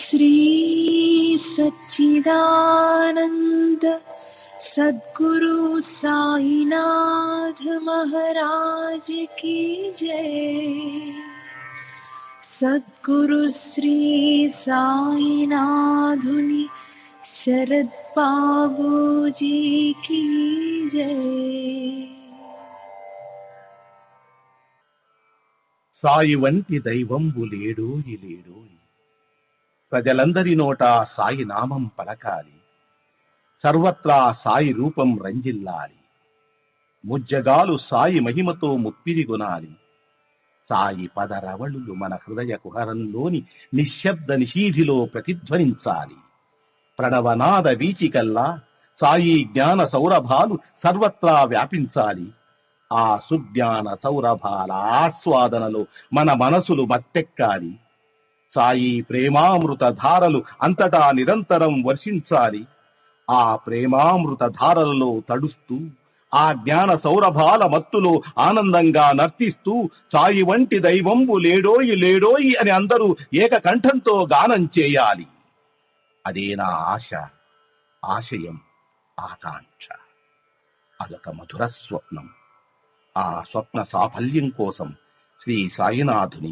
श्री सच्चिदानंद सद्गुरु साईनाथ महाराज की जय। सद्गुरु श्री साईनाथुनि शरद बाबूजी की जय। సాయి వంటి దైవంబు లేడోయి లేడోయి, ప్రజలందరి నోట సాయి నామం పలకాలి, సర్వత్రా సాయి రూపం రంజిల్లాలి, ముజ్జగాలు సాయి మహిమతో ముప్పిరిగొనాలి. సాయి పదరవళులు మన హృదయ కుహరంలోని నిశ్శబ్ద నిశీధిలో ప్రతిధ్వనించాలి. ప్రణవనాద వీచికల్లా సాయి జ్ఞాన సౌరభాలు సర్వత్రా వ్యాపించాలి. ఆ సుజ్ఞాన సౌరభాల ఆస్వాదనలో మన మనసులు మత్తెక్కాలి. సాయి ప్రేమామృత ధారలు అంతటా నిరంతరం వర్షించాలి. ఆ ప్రేమామృత ధారలలో తడుస్తూ, ఆ జ్ఞాన సౌరభాల మత్తులో ఆనందంగా నర్తిస్తూ సాయి వంటి దైవంబు లేడోయి లేడోయి అని అందరూ ఏకకంఠంతో గానం చేయాలి. అదే నా ఆశ, ఆశయం, ఆకాంక్ష. అదొక మధుర స్వప్నం. ఆ స్వప్న సాఫల్యం కోసం శ్రీ సాయినాథుని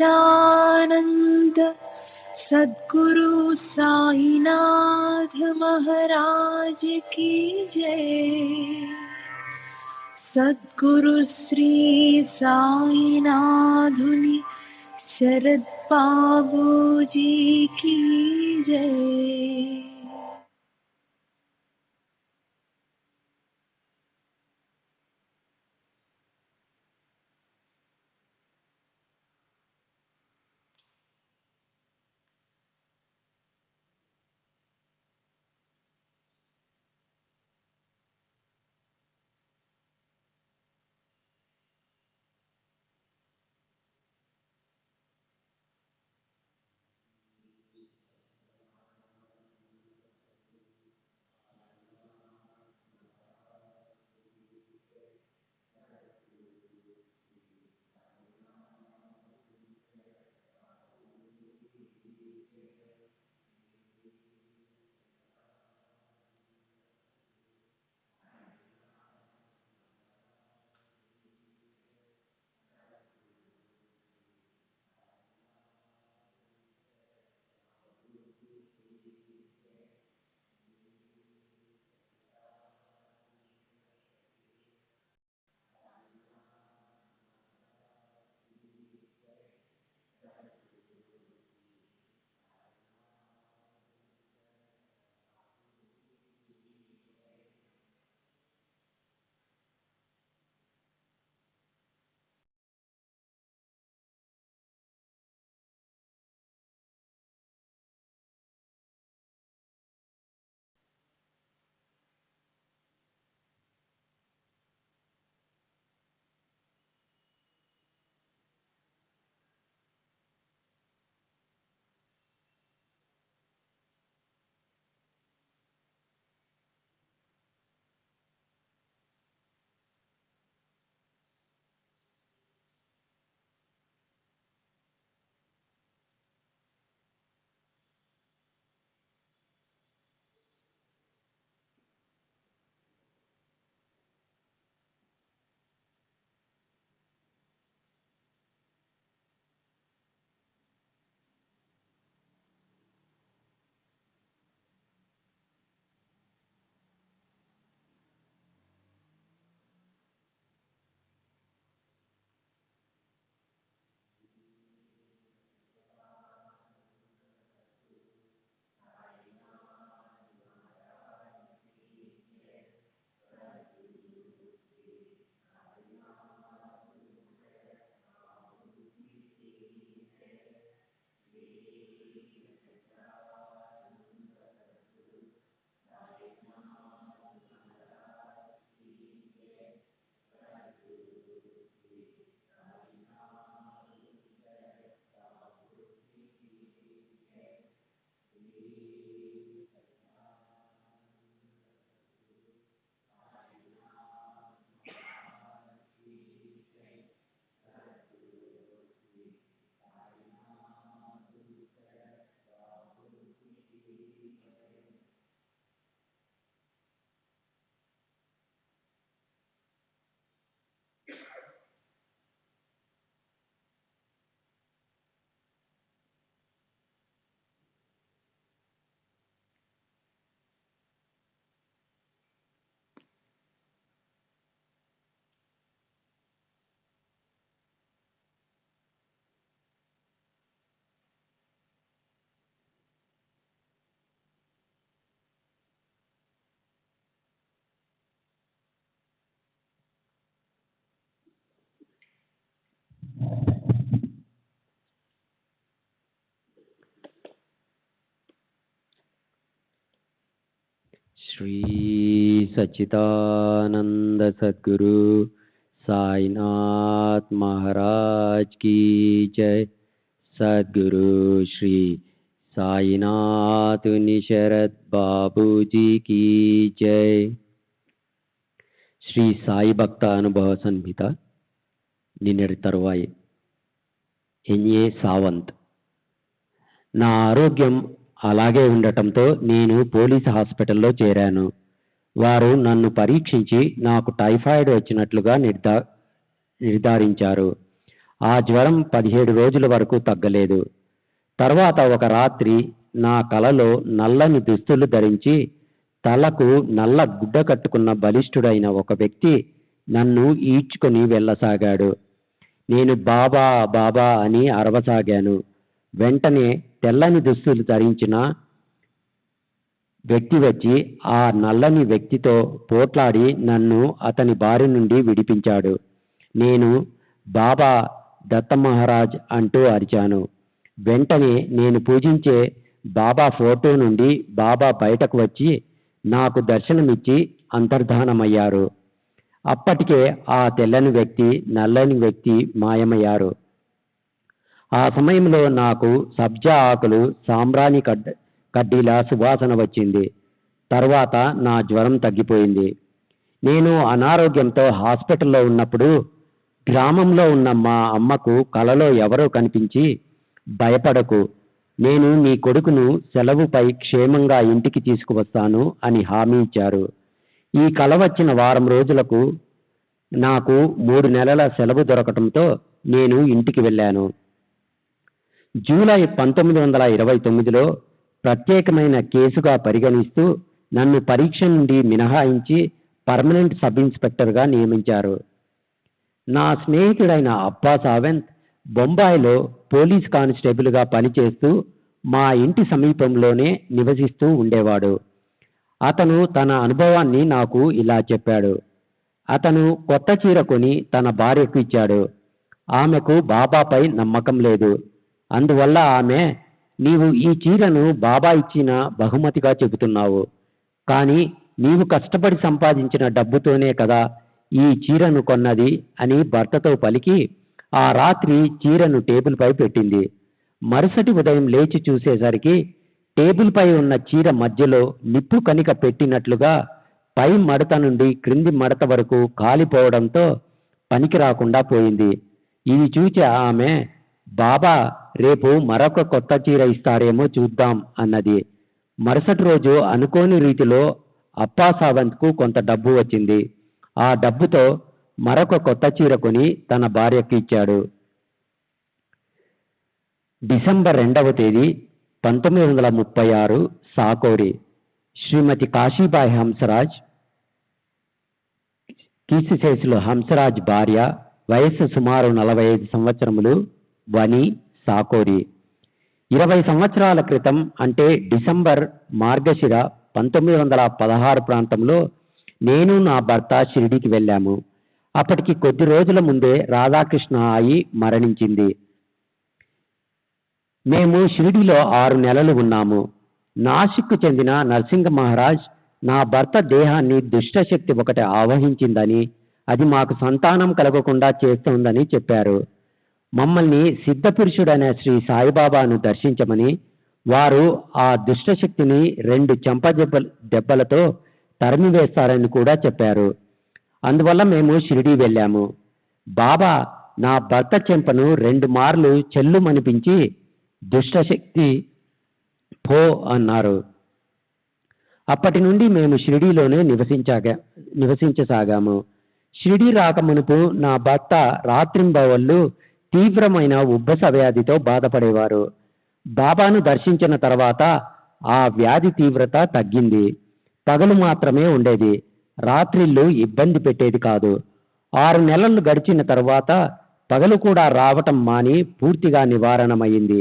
सच्चिदानंद सद्गुरु साईनाथ महाराज की जय। सद्गुरु श्री साईनाथुनि शरद बाबूजी की जय। श्री सच्चिदानंद सद्गुरु साईनाथ महाराज की जय। सद्गुरु श्री साईनाथ शरद बाबूजी की जय। శ్రీ సాయి భక్త అనుభవ సంహిత నిన్నటి తరువాయి. ఎన్ఏ సావంత్. నా ఆరోగ్యం అలాగే ఉండటంతో నేను పోలీస్ హాస్పిటల్లో చేరాను. వారు నన్ను పరీక్షించి నాకు టైఫాయిడ్ వచ్చినట్లుగా నిర్ధారించారు. ఆ జ్వరం 17 రోజుల వరకు తగ్గలేదు. తర్వాత ఒక రాత్రి నా కలలో నల్లని దుస్తులు ధరించి తలకు నల్ల గుడ్డ కట్టుకున్న బలిష్ఠుడైన ఒక వ్యక్తి నన్ను ఈడ్చుకొని వెళ్ళసాగాడు. నేను బాబా బాబా అని అరవసాగాను. వెంటనే తెల్లని దుస్తులు ధరించిన వ్యక్తి వచ్చి ఆ నల్లని వ్యక్తితో పోట్లాడి నన్ను అతని బారి నుండి విడిపించాడు. నేను బాబా దత్త మహారాజ్ అంటూ అరిచాను. వెంటనే నేను పూజించే బాబా ఫోటో నుండి బాబా బయటకు వచ్చి నాకు దర్శనమిచ్చి అంతర్ధానమయ్యారు. అప్పటికే ఆ తెల్లని వ్యక్తి నల్లని వ్యక్తి మాయమయ్యారు. ఆ సమయంలో నాకు సబ్జా ఆకులు సాంబ్రాణి కడ్డీల సువాసన వచ్చింది. తర్వాత నా జ్వరం తగ్గిపోయింది. నేను అనారోగ్యంతో హాస్పిటల్లో ఉన్నప్పుడు గ్రామంలో ఉన్న మా అమ్మకు కలలో ఎవరో కనిపించి, భయపడకు, నేను నీ కొడుకును సెలవుపై క్షేమంగా ఇంటికి తీసుకువస్తాను అని హామీ ఇచ్చారు. ఈ కల వచ్చిన వారం రోజులకు నాకు 3 నెలల సెలవు దొరకటంతో నేను ఇంటికి వెళ్ళాను. జూలై 1929లో ప్రత్యేకమైన కేసుగా పరిగణిస్తూ నన్ను పరీక్ష నుండి మినహాయించి పర్మనెంట్ సబ్ ఇన్స్పెక్టర్గా నియమించారు. నా స్నేహితుడైన అబ్బా సావంత్ బొంబాయిలో పోలీస్ కానిస్టేబుల్గా పనిచేస్తూ మా ఇంటి సమీపంలోనే నివసిస్తూ ఉండేవాడు. అతను తన అనుభవాన్ని నాకు ఇలా చెప్పాడు. అతను కొత్త చీర కొని తన భార్యకు ఇచ్చాడు. ఆమెకు బాబాపై నమ్మకం లేదు. అందువల్ల ఆమె, నీవు ఈ చీరను బాబా ఇచ్చిన బహుమతిగా చెబుతున్నావు, కానీ నీవు కష్టపడి సంపాదించిన డబ్బుతోనే కదా ఈ చీరను కొన్నది అని భర్తతో పలికి ఆ రాత్రి చీరను టేబుల్పై పెట్టింది. మరుసటి ఉదయం లేచి చూసేసరికి టేబుల్పై ఉన్న చీర మధ్యలో నిప్పు కణిక పెట్టినట్లుగా పై మడత నుండి క్రింది మడత వరకు కాలిపోవడంతో పనికి రాకుండా పోయింది. ఇది చూచి ఆమె, బాబా రేపు మరొక కొత్త చీర ఇస్తారేమో చూద్దాం అన్నది. మరుసటి రోజు అనుకోని రీతిలో అప్పా సావంత్కు కొంత డబ్బు వచ్చింది. ఆ డబ్బుతో మరొక కొత్త చీర కొని తన భార్యకు ఇచ్చాడు. డిసెంబర్ 2వ తేదీ 1936 సాకోరి. శ్రీమతి కాశీబాయి హంసరాజ్, కీర్తిశేషులు హంసరాజ్ భార్య, వయస్సు సుమారు 45 సంవత్సరములు, వని, సాకోరి. 20 సంవత్సరాల క్రితం అంటే డిసెంబర్ మార్గశిర 1916 ప్రాంతంలో నేను నా భర్త షిరిడీకి వెళ్ళాము. అప్పటికి కొద్ది రోజుల ముందే రాధాకృష్ణ ఆయి మరణించింది. మేము షిరిడీలో 6 నెలలు ఉన్నాము. నాసిక్కు చెందిన నరసింగ మహారాజ్ నా భర్త దేహాన్ని దుష్టశక్తి ఒకటి ఆవహించిందని, అది మాకు సంతానం కలగకుండా చేస్తోందని చెప్పారు. మమ్మల్ని సిద్ధపురుషుడైన శ్రీ సాయిబాబాను దర్శించమని, వారు ఆ దుష్టశక్తిని 2 చెంప దెబ్బలతో తరిమివేస్తారని కూడా చెప్పారు. అందువల్ల మేము షిరిడీ వెళ్ళాము. బాబా నా భర్త చెంపను 2 మార్లు చెల్లుమనిపించి దుష్టశక్తి పో అన్నారు. అప్పటి నుండి మేము షిరిడీలోనే నివసించసాగాము. షిరిడీ రాకమునుపు నా భర్త రాత్రింబవళ్ళు తీవ్రమైన ఉబ్బస వ్యాధితో బాధపడేవారు. బాబాను దర్శించిన తర్వాత ఆ వ్యాధి తీవ్రత తగ్గింది. పగలు మాత్రమే ఉండేది, రాత్రిళ్ళు ఇబ్బంది పెట్టేది కాదు. 6 నెలలు గడిచిన తర్వాత పగలు కూడా రావటం మాని పూర్తిగా నివారణమైంది.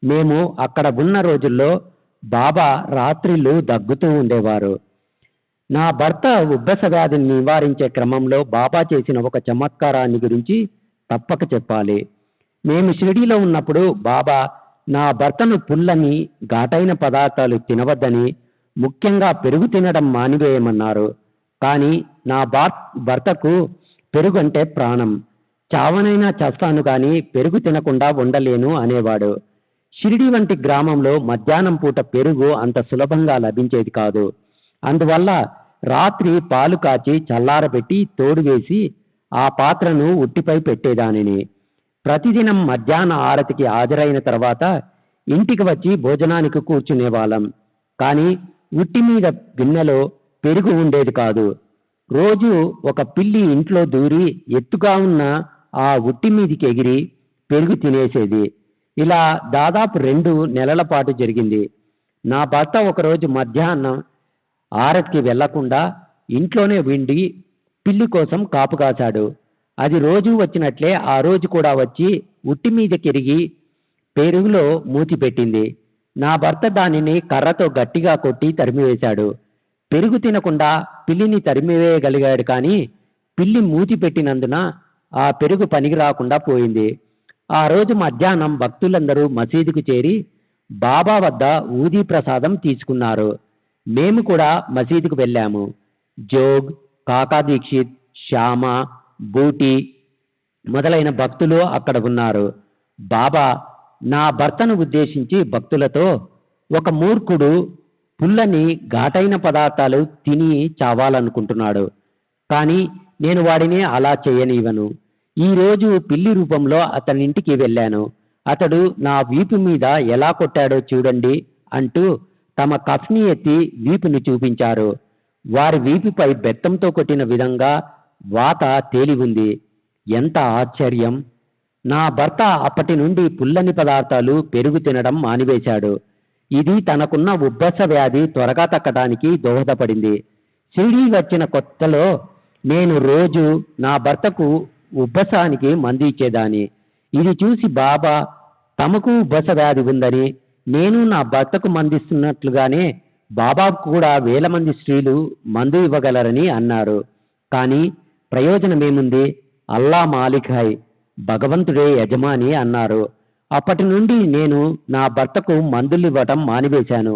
మేము అక్కడ ఉన్న రోజుల్లో బాబా రాత్రిళ్ళు దగ్గుతూ ఉండేవారు. నా భర్త ఉబ్బస వ్యాధిని నివారించే క్రమంలో బాబా చేసిన ఒక చమత్కారాన్ని గురించి తప్పక చెప్పాలి. మేము షిరిడీలో ఉన్నప్పుడు బాబా నా భర్తను పుల్లని ఘాటైన పదార్థాలు తినవద్దని, ముఖ్యంగా పెరుగు తినడం మానివేయమన్నారు. కానీ నా భర్తకు పెరుగు అంటే ప్రాణం. చావనైనా చేస్తాను కానీ పెరుగు తినకుండా ఉండలేను అనేవాడు. షిరిడీ వంటి గ్రామంలో మధ్యాహ్నం పూట పెరుగు అంత సులభంగా లభించేది కాదు. అందువల్ల రాత్రి పాలు కాచి చల్లారబెట్టి తోడు వేసి ఆ పాత్రను ఉట్టిపై పెట్టేదానిని. ప్రతిదినం మధ్యాహ్న ఆరతికి హాజరైన తర్వాత ఇంటికి వచ్చి భోజనానికి కూర్చునేవాళ్ళం. కానీ ఉట్టి మీద గిన్నెలో పెరుగు ఉండేది కాదు. రోజు ఒక పిల్లి ఇంట్లో దూరి ఎత్తుగా ఉన్న ఆ ఉట్టి మీదికి ఎగిరి పెరుగు తినేసేది. ఇలా దాదాపు 2 నెలల పాటు జరిగింది. నా భర్త ఒకరోజు మధ్యాహ్నం ఆరతికి వెళ్లకుండా ఇంట్లోనే ఉండి పిల్లి కోసం కాపు కాశాడు. అది రోజూ వచ్చినట్లే ఆ రోజు కూడా వచ్చి ఉట్టి మీద కెరిగి పెరుగులో మూతి పెట్టింది. నా భర్త దానిని కర్రతో గట్టిగా కొట్టి తరిమివేశాడు. పెరుగు తినకుండా పిల్లిని తరిమివేయగలిగాడు, కానీ పిల్లి మూతి పెట్టినందున ఆ పెరుగు పనికి రాకుండా పోయింది. ఆ రోజు మధ్యాహ్నం భక్తులందరూ మసీదుకు చేరి బాబా వద్ద ఊదీ ప్రసాదం తీసుకున్నారు. మేము కూడా మసీదుకు వెళ్ళాము. జోగ్, కాకా దీక్షిత్, శ్యామ, బూటి మొదలైన భక్తులు అక్కడ ఉన్నారు. బాబా నా భర్తను ఉద్దేశించి భక్తులతో, ఒక మూర్ఖుడు పుల్లని ఘాటైన పదార్థాలు తిని చావాలనుకుంటున్నాడు, కానీ నేను వాడిని అలా చేయనివ్వను. ఈ రోజు పిల్లి రూపంలో అతనింటికి వెళ్ళాను. అతడు నా వీపు మీద ఎలా కొట్టాడో చూడండి అంటూ తమ కఫ్ని ఎత్తి వీపుని చూపించారు. వారి వీపుపై బెత్తంతో కొట్టిన విధంగా వాత తేలి ఉంది. ఎంత ఆశ్చర్యం! నా భర్త అప్పటి నుండి పుల్లని పదార్థాలు, పెరుగు తినడం మానివేశాడు. ఇది తనకున్న ఉబ్బస వ్యాధి త్వరగా తగ్గడానికి దోహదపడింది. షిరిడీ వచ్చిన కొత్తలో నేను రోజు నా భర్తకు ఉబ్బసానికి మందు ఇచ్చేదాన్ని. ఇది చూసి బాబా తమకు ఉబ్బస వ్యాధి ఉందని, నేను నా భర్తకు మందిస్తున్నట్లుగానే బాబాకు కూడా వేల మంది స్త్రీలు మందు ఇవ్వగలరని అన్నారు. కానీ ప్రయోజనమేముంది? అల్లా మాలిక్ హై, భగవంతుడే యజమాని అన్నారు. అప్పటి నుండి నేను నా భర్తకు మందులు ఇవ్వటం మానివేశాను.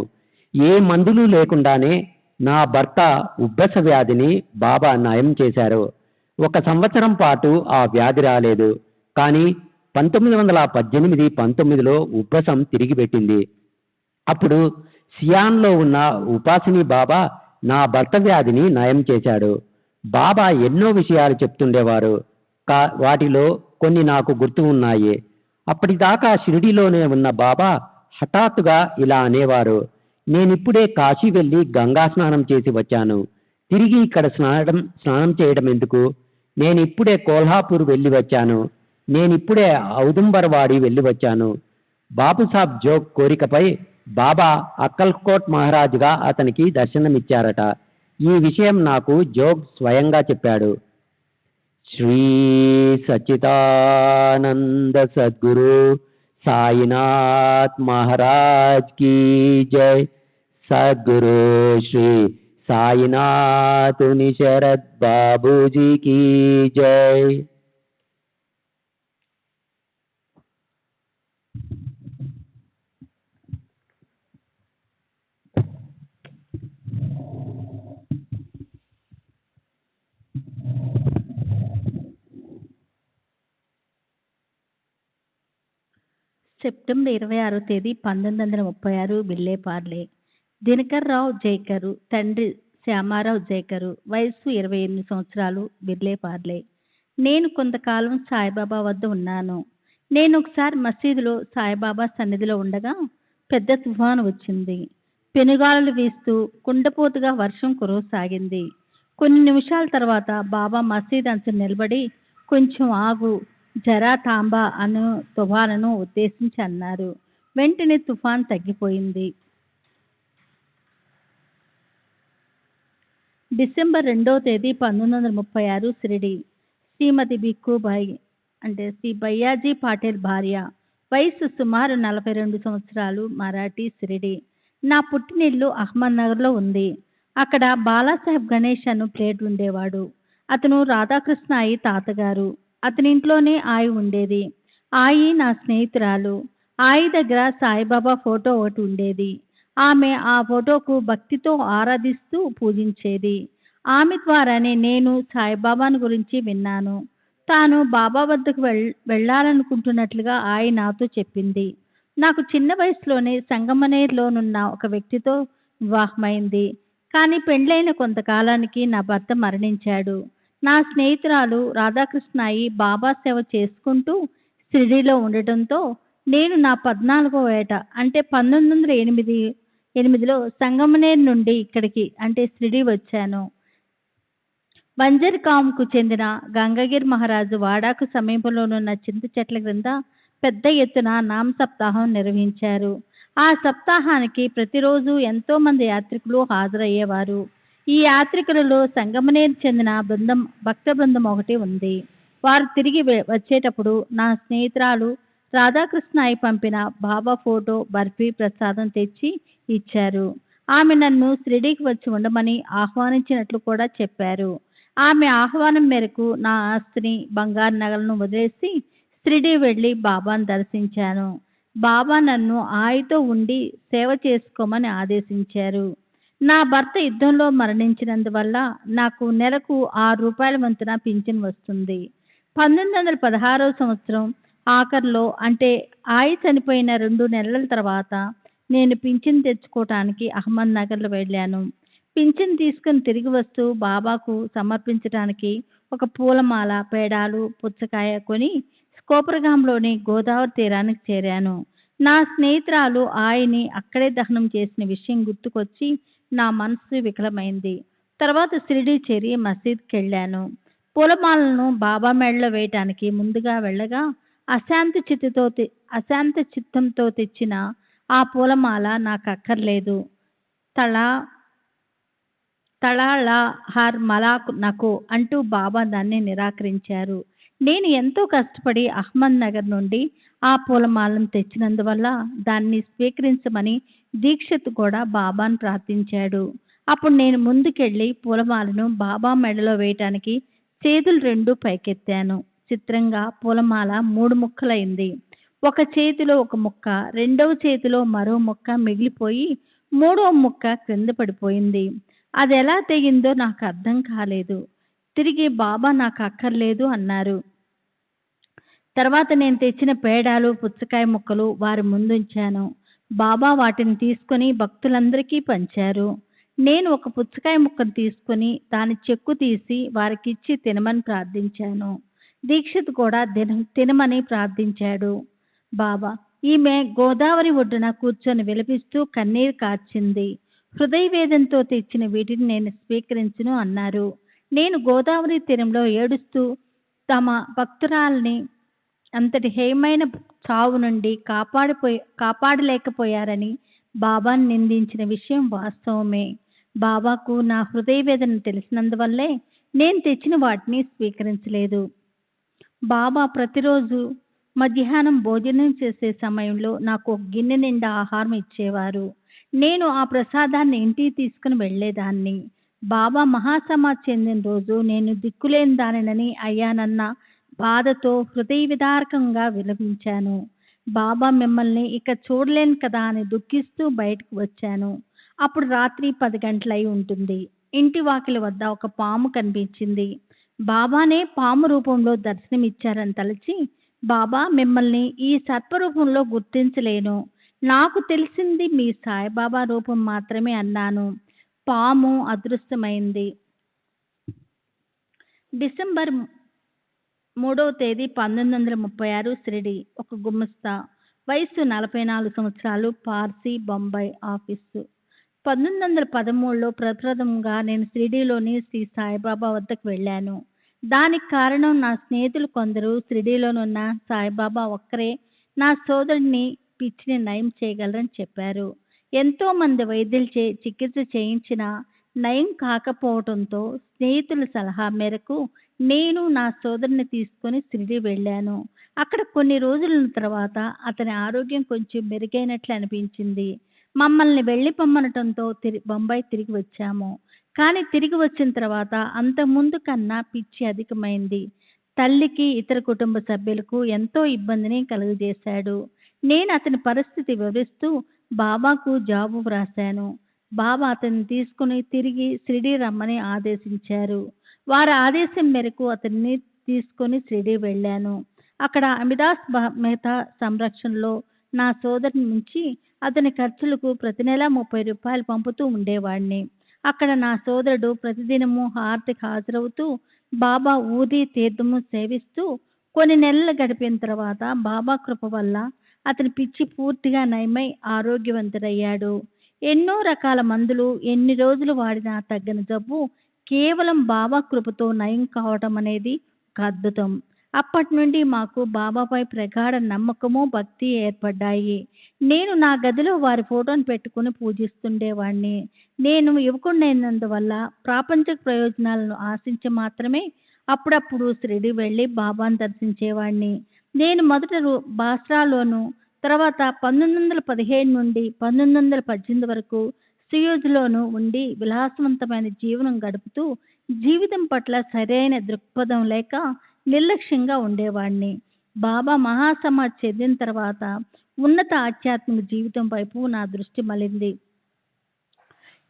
ఏ మందులు లేకుండానే నా భర్త ఉబ్బస వ్యాధిని బాబా నయం చేశారు. 1 సంవత్సరం పాటు ఆ వ్యాధి రాలేదు, కానీ 1918-19లో ఉబ్బసం తిరిగి పెట్టింది. అప్పుడు సియాన్లో ఉన్న ఉపాసిని బాబా నా భర్త వ్యాధిని నయం చేశాడు. బాబా ఎన్నో విషయాలు చెప్తుండేవారు. వాటిలో కొన్ని నాకు గుర్తు ఉన్నాయి. అప్పటిదాకా షిరిడీలోనే ఉన్న బాబా హఠాత్తుగా ఇలా అనేవారు: నేనిప్పుడే కాశీ వెళ్ళి గంగా స్నానం చేసి వచ్చాను, తిరిగి ఇక్కడ స్నానం చేయడం ఎందుకు? నేనిప్పుడే కోల్హాపూర్ వెళ్ళి వచ్చాను, నేనిప్పుడే ఔదుంబర్వాడి వెళ్ళి వచ్చాను. బాబుసాబ్ జోగ్ కోరికపై బాబా అక్కల్కోట్ మహారాజుగా అతనికి దర్శనమిచ్చారట. ఈ విషయం నాకు జోగ్ స్వయంగా చెప్పాడు. శ్రీ సచ్చిదానంద సద్గురు సాయినాథ్ మహారాజ్ కీ జై. సద్గురు శ్రీ సాయినాథ్ నిశరద్ బాబూజీ కీ జై. సెప్టెంబర్ 26వ తేదీ 1936 విల్లేపార్లే. దినకర్రావు జైకరు, తండ్రి శ్యామారావు జైకరు, వయస్సు 28 సంవత్సరాలు, విల్లేపార్లే. నేను కొంతకాలం సాయిబాబా వద్ద ఉన్నాను. నేను ఒకసారి మసీదులో సాయిబాబా సన్నిధిలో ఉండగా పెద్ద తుఫాను వచ్చింది. పెనుగాలులు వీస్తూ కుండపోతుగా వర్షం కురవసాగింది. కొన్ని నిమిషాల తర్వాత బాబా మసీద్ అంచు నిలబడి, కొంచెం ఆగు, జరా తాంబా అను తుఫానును ఉద్దేశించి అన్నారు. వెంటనే తుఫాన్ తగ్గిపోయింది. డిసెంబర్ 2వ తేదీ 1936 షిరిడి. శ్రీమతి బిక్కుబాయి అంటే శ్రీ బయ్యాజీ పాటిల్ భార్య, వయసు సుమారు 42 సంవత్సరాలు, మరాఠీ, షిరిడి. నా పుట్టినిల్లు అహ్మద్నగర్లో ఉంది. అక్కడ బాలాసాహెబ్ గణేష్ అను ప్లేట్ ఉండేవాడు. అతను రాధాకృష్ణ అయి తాతగారు. అతని ఇంట్లోనే ఆయి ఉండేది. ఆయి నా స్నేహితురాలు. ఆయి దగ్గర సాయిబాబా ఫోటో ఒకటి ఉండేది. ఆమె ఆ ఫోటోకు భక్తితో ఆరాధిస్తూ పూజించేది. ఆమె ద్వారానే నేను సాయిబాబాను గురించి విన్నాను. తాను బాబా వద్దకు వెళ్ళాలనుకుంటున్నట్లుగా ఆయి నాతో చెప్పింది. నాకు చిన్న వయసులోనే సంగమనేర్లోనున్న ఒక వ్యక్తితో వివాహమైంది. కానీ పెండ్లైన కొంతకాలానికి నా భర్త మరణించాడు. నా స్నేహితురాలు రాధాకృష్ణాయి బాబా సేవ చేసుకుంటూ షిరిడీలో ఉండటంతో నేను నా 14వ ఏట అంటే 1908లో సంగమనేర్ నుండి ఇక్కడికి అంటే షిరిడీ వచ్చాను. బంజర్గాంకు చెందిన గంగగిరి మహారాజు వాడాకు సమీపంలోనున్న చింత చెట్ల క్రింద పెద్ద ఎత్తున నామ సప్తాహం నిర్వహించారు. ఆ సప్తాహానికి ప్రతిరోజు ఎంతోమంది యాత్రికులు హాజరయ్యేవారు. ఈ యాత్రికులలో సంగమనేరు చెందిన భక్త బృందం ఒకటి ఉంది. వారు తిరిగి వచ్చేటప్పుడు నా స్నేహితురాలు రాధాకృష్ణాయి పంపిన బాబా ఫోటో, బర్ఫీ, ప్రసాదం తెచ్చి ఇచ్చారు. ఆమె నన్ను షిరిడీకి వచ్చి ఉండమని ఆహ్వానించినట్లు కూడా చెప్పారు. ఆమె ఆహ్వానం మేరకు నా ఆస్తిని, బంగారు నగలను వదిలేసి షిరిడీ వెళ్ళి బాబాను దర్శించాను. బాబా నన్ను ఆయనతో ఉండి సేవ చేసుకోమని ఆదేశించారు. నా భర్త యుద్ధంలో మరణించినందువల్ల నాకు నెలకు ₹6 వంతున పింఛన్ వస్తుంది. 1916వ సంవత్సరం ఆఖర్లో, అంటే ఆయి చనిపోయిన 2 నెలల తర్వాత నేను పింఛన్ తెచ్చుకోవటానికి అహ్మద్ నగర్లో వెళ్ళాను. పింఛన్ తీసుకుని తిరిగి వస్తూ బాబాకు సమర్పించడానికి ఒక పూలమాల, పేడాలు, పుచ్చకాయ కొని కోపరగాంలోని గోదావరి తీరానికి చేరాను. నా స్నేహితురాలు ఆయన్ని అక్కడే దహనం చేసిన విషయం గుర్తుకొచ్చి నా మనసు వికలమైంది. తర్వాత షిరిడీ చేరి మసీద్కి వెళ్ళాను. పూలమాలను బాబా మెడలో వేయటానికి ముందుగా వెళ్ళగా అశాంత చిత్తంతో తెచ్చిన ఆ పూలమాల నాకు అక్కర్లేదు. తళాళ హర్ మలాక్ నకో అంటూ బాబా దాన్ని నిరాకరించారు. నేను ఎంతో కష్టపడి అహ్మద్ నగర్ నుండి ఆ పూలమాలను తెచ్చినందువల్ల దాన్ని స్వీకరించమని దీక్షిత్ కూడా బాబాను ప్రార్థించాడు. అప్పుడు నేను ముందుకెళ్ళి పూలమాలను బాబా మెడలో వేయటానికి చేతులు 2 పైకెత్తాను. చిత్రంగా పూలమాల 3 ముక్కలైంది. ఒక చేతిలో ఒక ముక్క, రెండవ చేతిలో మరో ముక్క మిగిలిపోయి 3వ ముక్క క్రింద పడిపోయింది. అది ఎలా తెగిందో నాకు అర్థం కాలేదు. తిరిగి బాబా నాకు అక్కర్లేదు అన్నారు. తర్వాత నేను తెచ్చిన పేడాలు, పుచ్చకాయ ముక్కలు వారి ముందుంచాను. బాబా వాటిని తీసుకొని భక్తులందరికీ పంచారు. నేను ఒక పుచ్చకాయ ముక్కను తీసుకొని దాని చెక్కు తీసి వారికిచ్చి తినమని ప్రార్థించాను. దీక్షిత్ కూడా తినమని ప్రార్థించాడు. బాబా, ఈమె గోదావరి ఒడ్డున కూర్చొని విలపిస్తూ కన్నీరు కార్చింది. హృదయవేదంతో తెచ్చిన వీటిని నేను స్వీకరించును అన్నారు. నేను గోదావరి తీరంలో ఏడుస్తూ తమ భక్తురాల్ని అంతటి హేయమైన చావు నుండి కాపాడలేకపోయారని బాబాను నిందించిన విషయం వాస్తవమే. బాబాకు నా హృదయవేదన తెలిసినందువల్లే నేను తెచ్చిన వాటిని స్వీకరించలేదు. బాబా ప్రతిరోజు మధ్యాహ్నం భోజనం చేసే సమయంలో నాకు ఒక గిన్నె నిండా ఆహారం ఇచ్చేవారు. నేను ఆ ప్రసాదాన్ని ఇంటికి తీసుకుని వెళ్ళేదాన్ని. బాబా మహాసమాధి చెందిన రోజు నేను దిక్కులేని దానినని అయ్యానన్న బాధతో హృదయ విదారకంగా విలపించాను. బాబా, మిమ్మల్ని ఇక చూడలేను కదా అని దుఃఖిస్తూ బయటకు వచ్చాను. అప్పుడు రాత్రి 10 గంటలై ఉంటుంది. ఇంటి వాకిలి వద్ద ఒక పాము కనిపించింది. బాబానే పాము రూపంలో దర్శనమిచ్చారని తలచి, బాబా, మిమ్మల్ని ఈ సర్పరూపంలో గుర్తించలేను. నాకు తెలిసింది మీ సాయిబాబా రూపం మాత్రమే అన్నాను. పాము అదృశ్యమైంది. డిసెంబర్ 3వ తేదీ 1936 షిరిడి. ఒక గుమస్తా, వయసు 44 సంవత్సరాలు, పార్సీ, బొంబాయి ఆఫీసు. 1913లో ప్రప్రథమంగా నేను షిరిడీలోని శ్రీ సాయిబాబా వద్దకు వెళ్ళాను. దానికి కారణం నా స్నేహితులు కొందరు షిరిడీలోనున్న సాయిబాబా ఒక్కరే నా సోదరుడిని పిచ్చిని నయం చేయగలరని చెప్పారు. ఎంతోమంది వైద్యులచే చికిత్స చేయించినా నయం కాకపోవడంతో స్నేహితుల సలహా మేరకు నేను నా సోదరుని తీసుకొని షిరిడీ వెళ్ళాను. అక్కడ కొన్ని రోజుల తర్వాత అతని ఆరోగ్యం కొంచెం మెరుగైనట్లు అనిపించింది. మమ్మల్ని వెళ్ళి పొమ్మనటంతో బొంబాయి తిరిగి వచ్చాము. కానీ తిరిగి వచ్చిన తర్వాత అంతకుముందు కన్నా పిచ్చి అధికమైంది. తల్లికి, ఇతర కుటుంబ సభ్యులకు ఎంతో ఇబ్బందిని కలుగజేశాడు. నేను అతని పరిస్థితి వివరిస్తూ బాబాకు జాబు వ్రాశాను. బాబా అతన్ని తీసుకుని తిరిగి షిరిడీ రమ్మని ఆదేశించారు. వారి ఆదేశం మేరకు అతన్ని తీసుకొని షిరిడీ వెళ్ళాను. అక్కడ అమిదాస్ మెహతా సంరక్షణలో నా సోదరుని నుంచి అతని ఖర్చులకు ప్రతి నెల ₹30 పంపుతూ ఉండేవాడిని. అక్కడ నా సోదరుడు ప్రతిదినము హారతికి హాజరవుతూ బాబా ఊది తీర్థము సేవిస్తూ కొన్ని నెలలు గడిపిన తర్వాత బాబా కృప వల్ల అతని పిచ్చి పూర్తిగా నయమై ఆరోగ్యవంతుడయ్యాడు. ఎన్నో రకాల మందులు ఎన్ని రోజులు వాడినా తగ్గని జబ్బు కేవలం బాబా కృపతో నయం కావటం అనేది ఒక అద్భుతం. అప్పటి నుండి మాకు బాబాపై ప్రగాఢ నమ్మకము, భక్తి ఏర్పడ్డాయి. నేను నా గదిలో వారి ఫోటోను పెట్టుకుని పూజిస్తుండేవాడిని. నేను యువకుడినైనందువల్ల ప్రాపంచిక ప్రయోజనాలను ఆశించి మాత్రమే అప్పుడప్పుడు షిరిడి వెళ్ళి బాబాను దర్శించేవాడిని. నేను మొదట బాస్రాలోను, తర్వాత 1917 నుండి 1918 వరకు సియోజ్లోను ఉండి విలాసవంతమైన జీవనం గడుపుతూ జీవితం పట్ల సరైన దృక్పథం లేక నిర్లక్ష్యంగా ఉండేవాడిని. బాబా మహాసమాధి చెందిన తర్వాత ఉన్నత ఆధ్యాత్మిక జీవితం వైపు నా దృష్టి మళ్ళింది.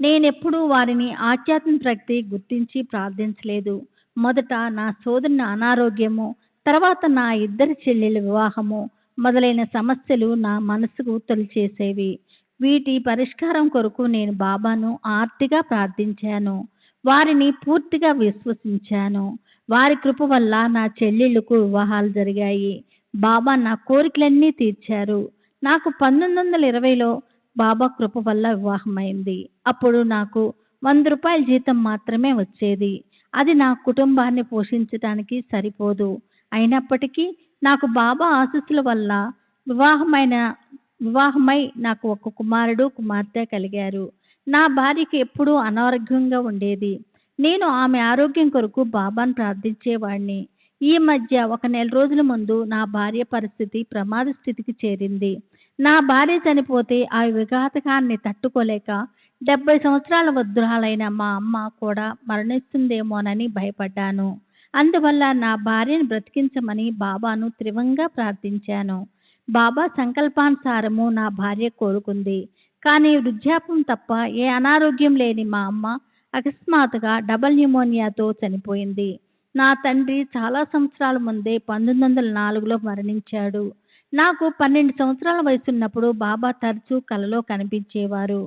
నేనెప్పుడూ వారిని ఆధ్యాత్మిక ప్రగతి గుర్తించి ప్రార్థించలేదు. మొదట నా సోదరుని అనారోగ్యము, తర్వాత నా ఇద్దరి చెల్లెళ్ళ వివాహము మొదలైన సమస్యలు నా మనసుకు తొలిచేసేవి. వీటి పరిష్కారం కొరకు నేను బాబాను ఆర్తిగా ప్రార్థించాను. వారిని పూర్తిగా విశ్వసించాను. వారి కృప వల్ల నా చెల్లెళ్ళకు వివాహాలు జరిగాయి. బాబా నా కోరికలన్నీ తీర్చారు. నాకు 1920లో బాబా కృప వల్ల వివాహమైంది. అప్పుడు నాకు 100 రూపాయల జీతం మాత్రమే వచ్చేది. అది నా కుటుంబాన్ని పోషించడానికి సరిపోదు. అయినప్పటికీ నాకు బాబా ఆశీస్సుల వల్ల వివాహమై నాకు ఒక కుమారుడు, కుమార్తె కలిగారు. నా భార్యకి ఎప్పుడూ అనారోగ్యంగా ఉండేది. నేను ఆమె ఆరోగ్యం కొరకు బాబాను ప్రార్థించేవాడిని. ఈ మధ్య ఒక నెల రోజుల ముందు నా భార్య పరిస్థితి ప్రమాద స్థితికి చేరింది. నా భార్య చనిపోతే ఆ విఘాతకాన్ని తట్టుకోలేక 70 సంవత్సరాల వృద్ధురాలైన మా అమ్మ కూడా మరణిస్తుందేమోనని భయపడ్డాను. అందువల్ల నా భార్యను బ్రతికించమని బాబాను తీవ్రంగా ప్రార్థించాను. బాబా సంకల్పానుసారము నా భార్య కోలుకుంది. కానీ వృద్ధాప్యం తప్ప ఏ అనారోగ్యం లేని మా అమ్మ అకస్మాత్తుగా డబల్ న్యూమోనియాతో చనిపోయింది. నా తండ్రి చాలా సంవత్సరాల ముందే 1904లో మరణించాడు. నాకు 12 సంవత్సరాల వయసున్నప్పుడు బాబా తరచూ కలలో కనిపించేవారు.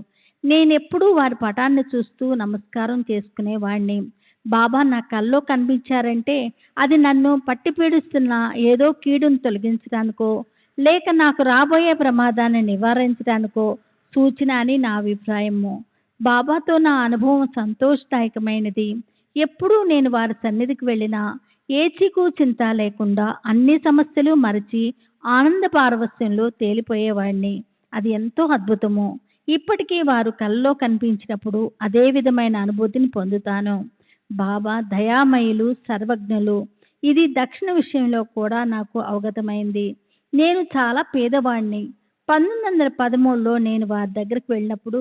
నేనెప్పుడూ వారి పటాన్ని చూస్తూ నమస్కారం చేసుకునేవాడిని. బాబా నా కల్లో కనిపించారంటే అది నన్ను పట్టి పీడిస్తున్న ఏదో కీడును తొలగించడానికో లేక నాకు రాబోయే ప్రమాదాన్ని నివారించడానికో సూచన అని నా అభిప్రాయము. బాబాతో నా అనుభవం సంతోషదాయకమైనది. ఎప్పుడూ నేను వారి సన్నిధికి వెళ్ళినా ఏ చీకు చింత లేకుండా అన్ని సమస్యలు మరచి ఆనంద పారవస్యంలో తేలిపోయేవాడిని. అది ఎంతో అద్భుతము. ఇప్పటికీ వారు కలలో కనిపించినప్పుడు అదే విధమైన అనుభూతిని పొందుతాను. బాబా దయామయులు, సర్వజ్ఞులు. ఇది దక్షిణ విషయంలో కూడా నాకు అవగతమైంది. నేను చాలా పేదవాడిని. 1913లో నేను వారి దగ్గరికి వెళ్ళినప్పుడు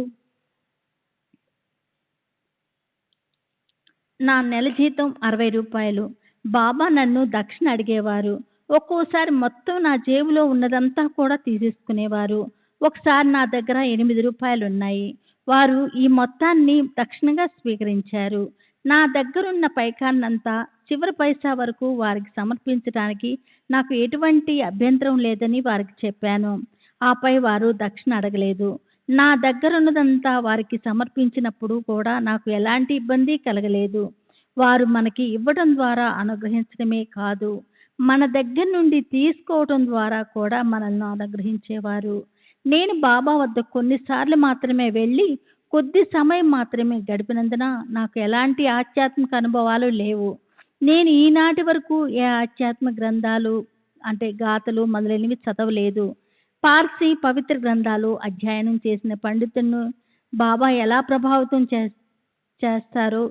నా నెల జీతం 60 రూపాయలు. బాబా నన్ను దక్షిణ అడిగేవారు. ఒక్కోసారి మొత్తం నా జేబులో ఉన్నదంతా కూడా తీసేసుకునేవారు. ఒకసారి నా దగ్గర 8 రూపాయలు ఉన్నాయి. వారు ఈ మొత్తాన్ని దక్షిణగా స్వీకరించారు. నా దగ్గరున్న పైకాన్నంతా చివరి పైసా వరకు వారికి సమర్పించడానికి నాకు ఎటువంటి అభ్యంతరం లేదని వారికి చెప్పాను. ఆపై వారు దక్షిణ అడగలేదు. నా దగ్గరున్నదంతా వారికి సమర్పించినప్పుడు కూడా నాకు ఎలాంటి ఇబ్బంది కలగలేదు. వారు మనకి ఇవ్వడం ద్వారా అనుగ్రహించడమే కాదు, మన దగ్గర నుండి తీసుకోవడం ద్వారా కూడా మనల్ని అనుగ్రహించేవారు. నేను బాబా వద్ద కొన్నిసార్లు మాత్రమే వెళ్ళి కొద్ది సమయం మాత్రమే గడిపినందున నాకు ఎలాంటి ఆధ్యాత్మిక అనుభవాలు లేవు. నేను ఈనాటి వరకు ఏ ఆధ్యాత్మిక గ్రంథాలు అంటే గాథలు మొదలైనవి చదవలేదు. పార్సీ పవిత్ర గ్రంథాలు అధ్యయనం చేసిన పండితులను బాబా ఎలా చేస్తారో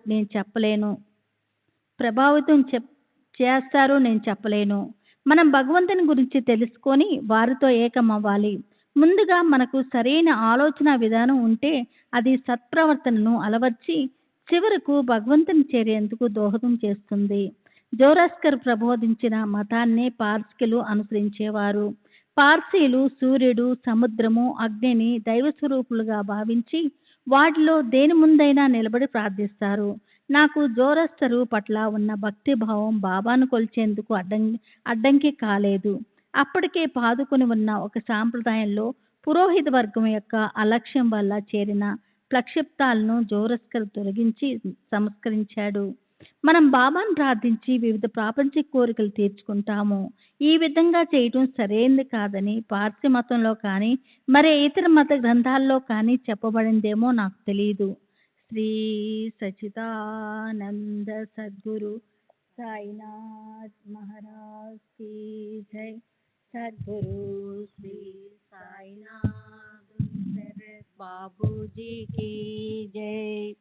నేను చెప్పలేను. మనం భగవంతుని గురించి తెలుసుకొని వారితో ఏకమవ్వాలి. ముందుగా మనకు సరైన ఆలోచన విధానం ఉంటే అది సత్ప్రవర్తనను అలవర్చి చివరకు భగవంతుని చేరేందుకు దోహదం చేస్తుంది. జోరాస్కర్ ప్రబోధించిన మతాన్నే పార్సీలు అనుసరించేవారు. పార్సీలు సూర్యుడు, సముద్రము, అగ్నిని దైవ స్వరూపులుగా భావించి వాటిలో దేని ముందైనా నిలబడి ప్రార్థిస్తారు. నాకు జోరాస్టరు పట్ల ఉన్న భక్తిభావం బాబాను కొలిచేందుకు అడ్డంకి కాలేదు. అప్పటికే పాదుకొని ఉన్న ఒక సాంప్రదాయంలో పురోహిత వర్గం యొక్క అలక్ష్యం వల్ల చేరిన ప్రక్షిప్తాలను జోరాస్కర్ తొలగించి సంస్కరించాడు. మనం బాబాను ప్రార్థించి వివిధ ప్రాపంచిక కోరికలు తీర్చుకుంటాము. ఈ విధంగా చేయటం సరైనది కాదని పార్సీ మతంలో కానీ మరే ఇతర మత గ్రంథాల్లో కానీ చెప్పబడిందేమో నాకు తెలియదు. శ్రీ సచిదానంద సద్గురు साईनाथ महाराज की जय। सद्गुरु श्री साईनाथ बाबूजी की जय।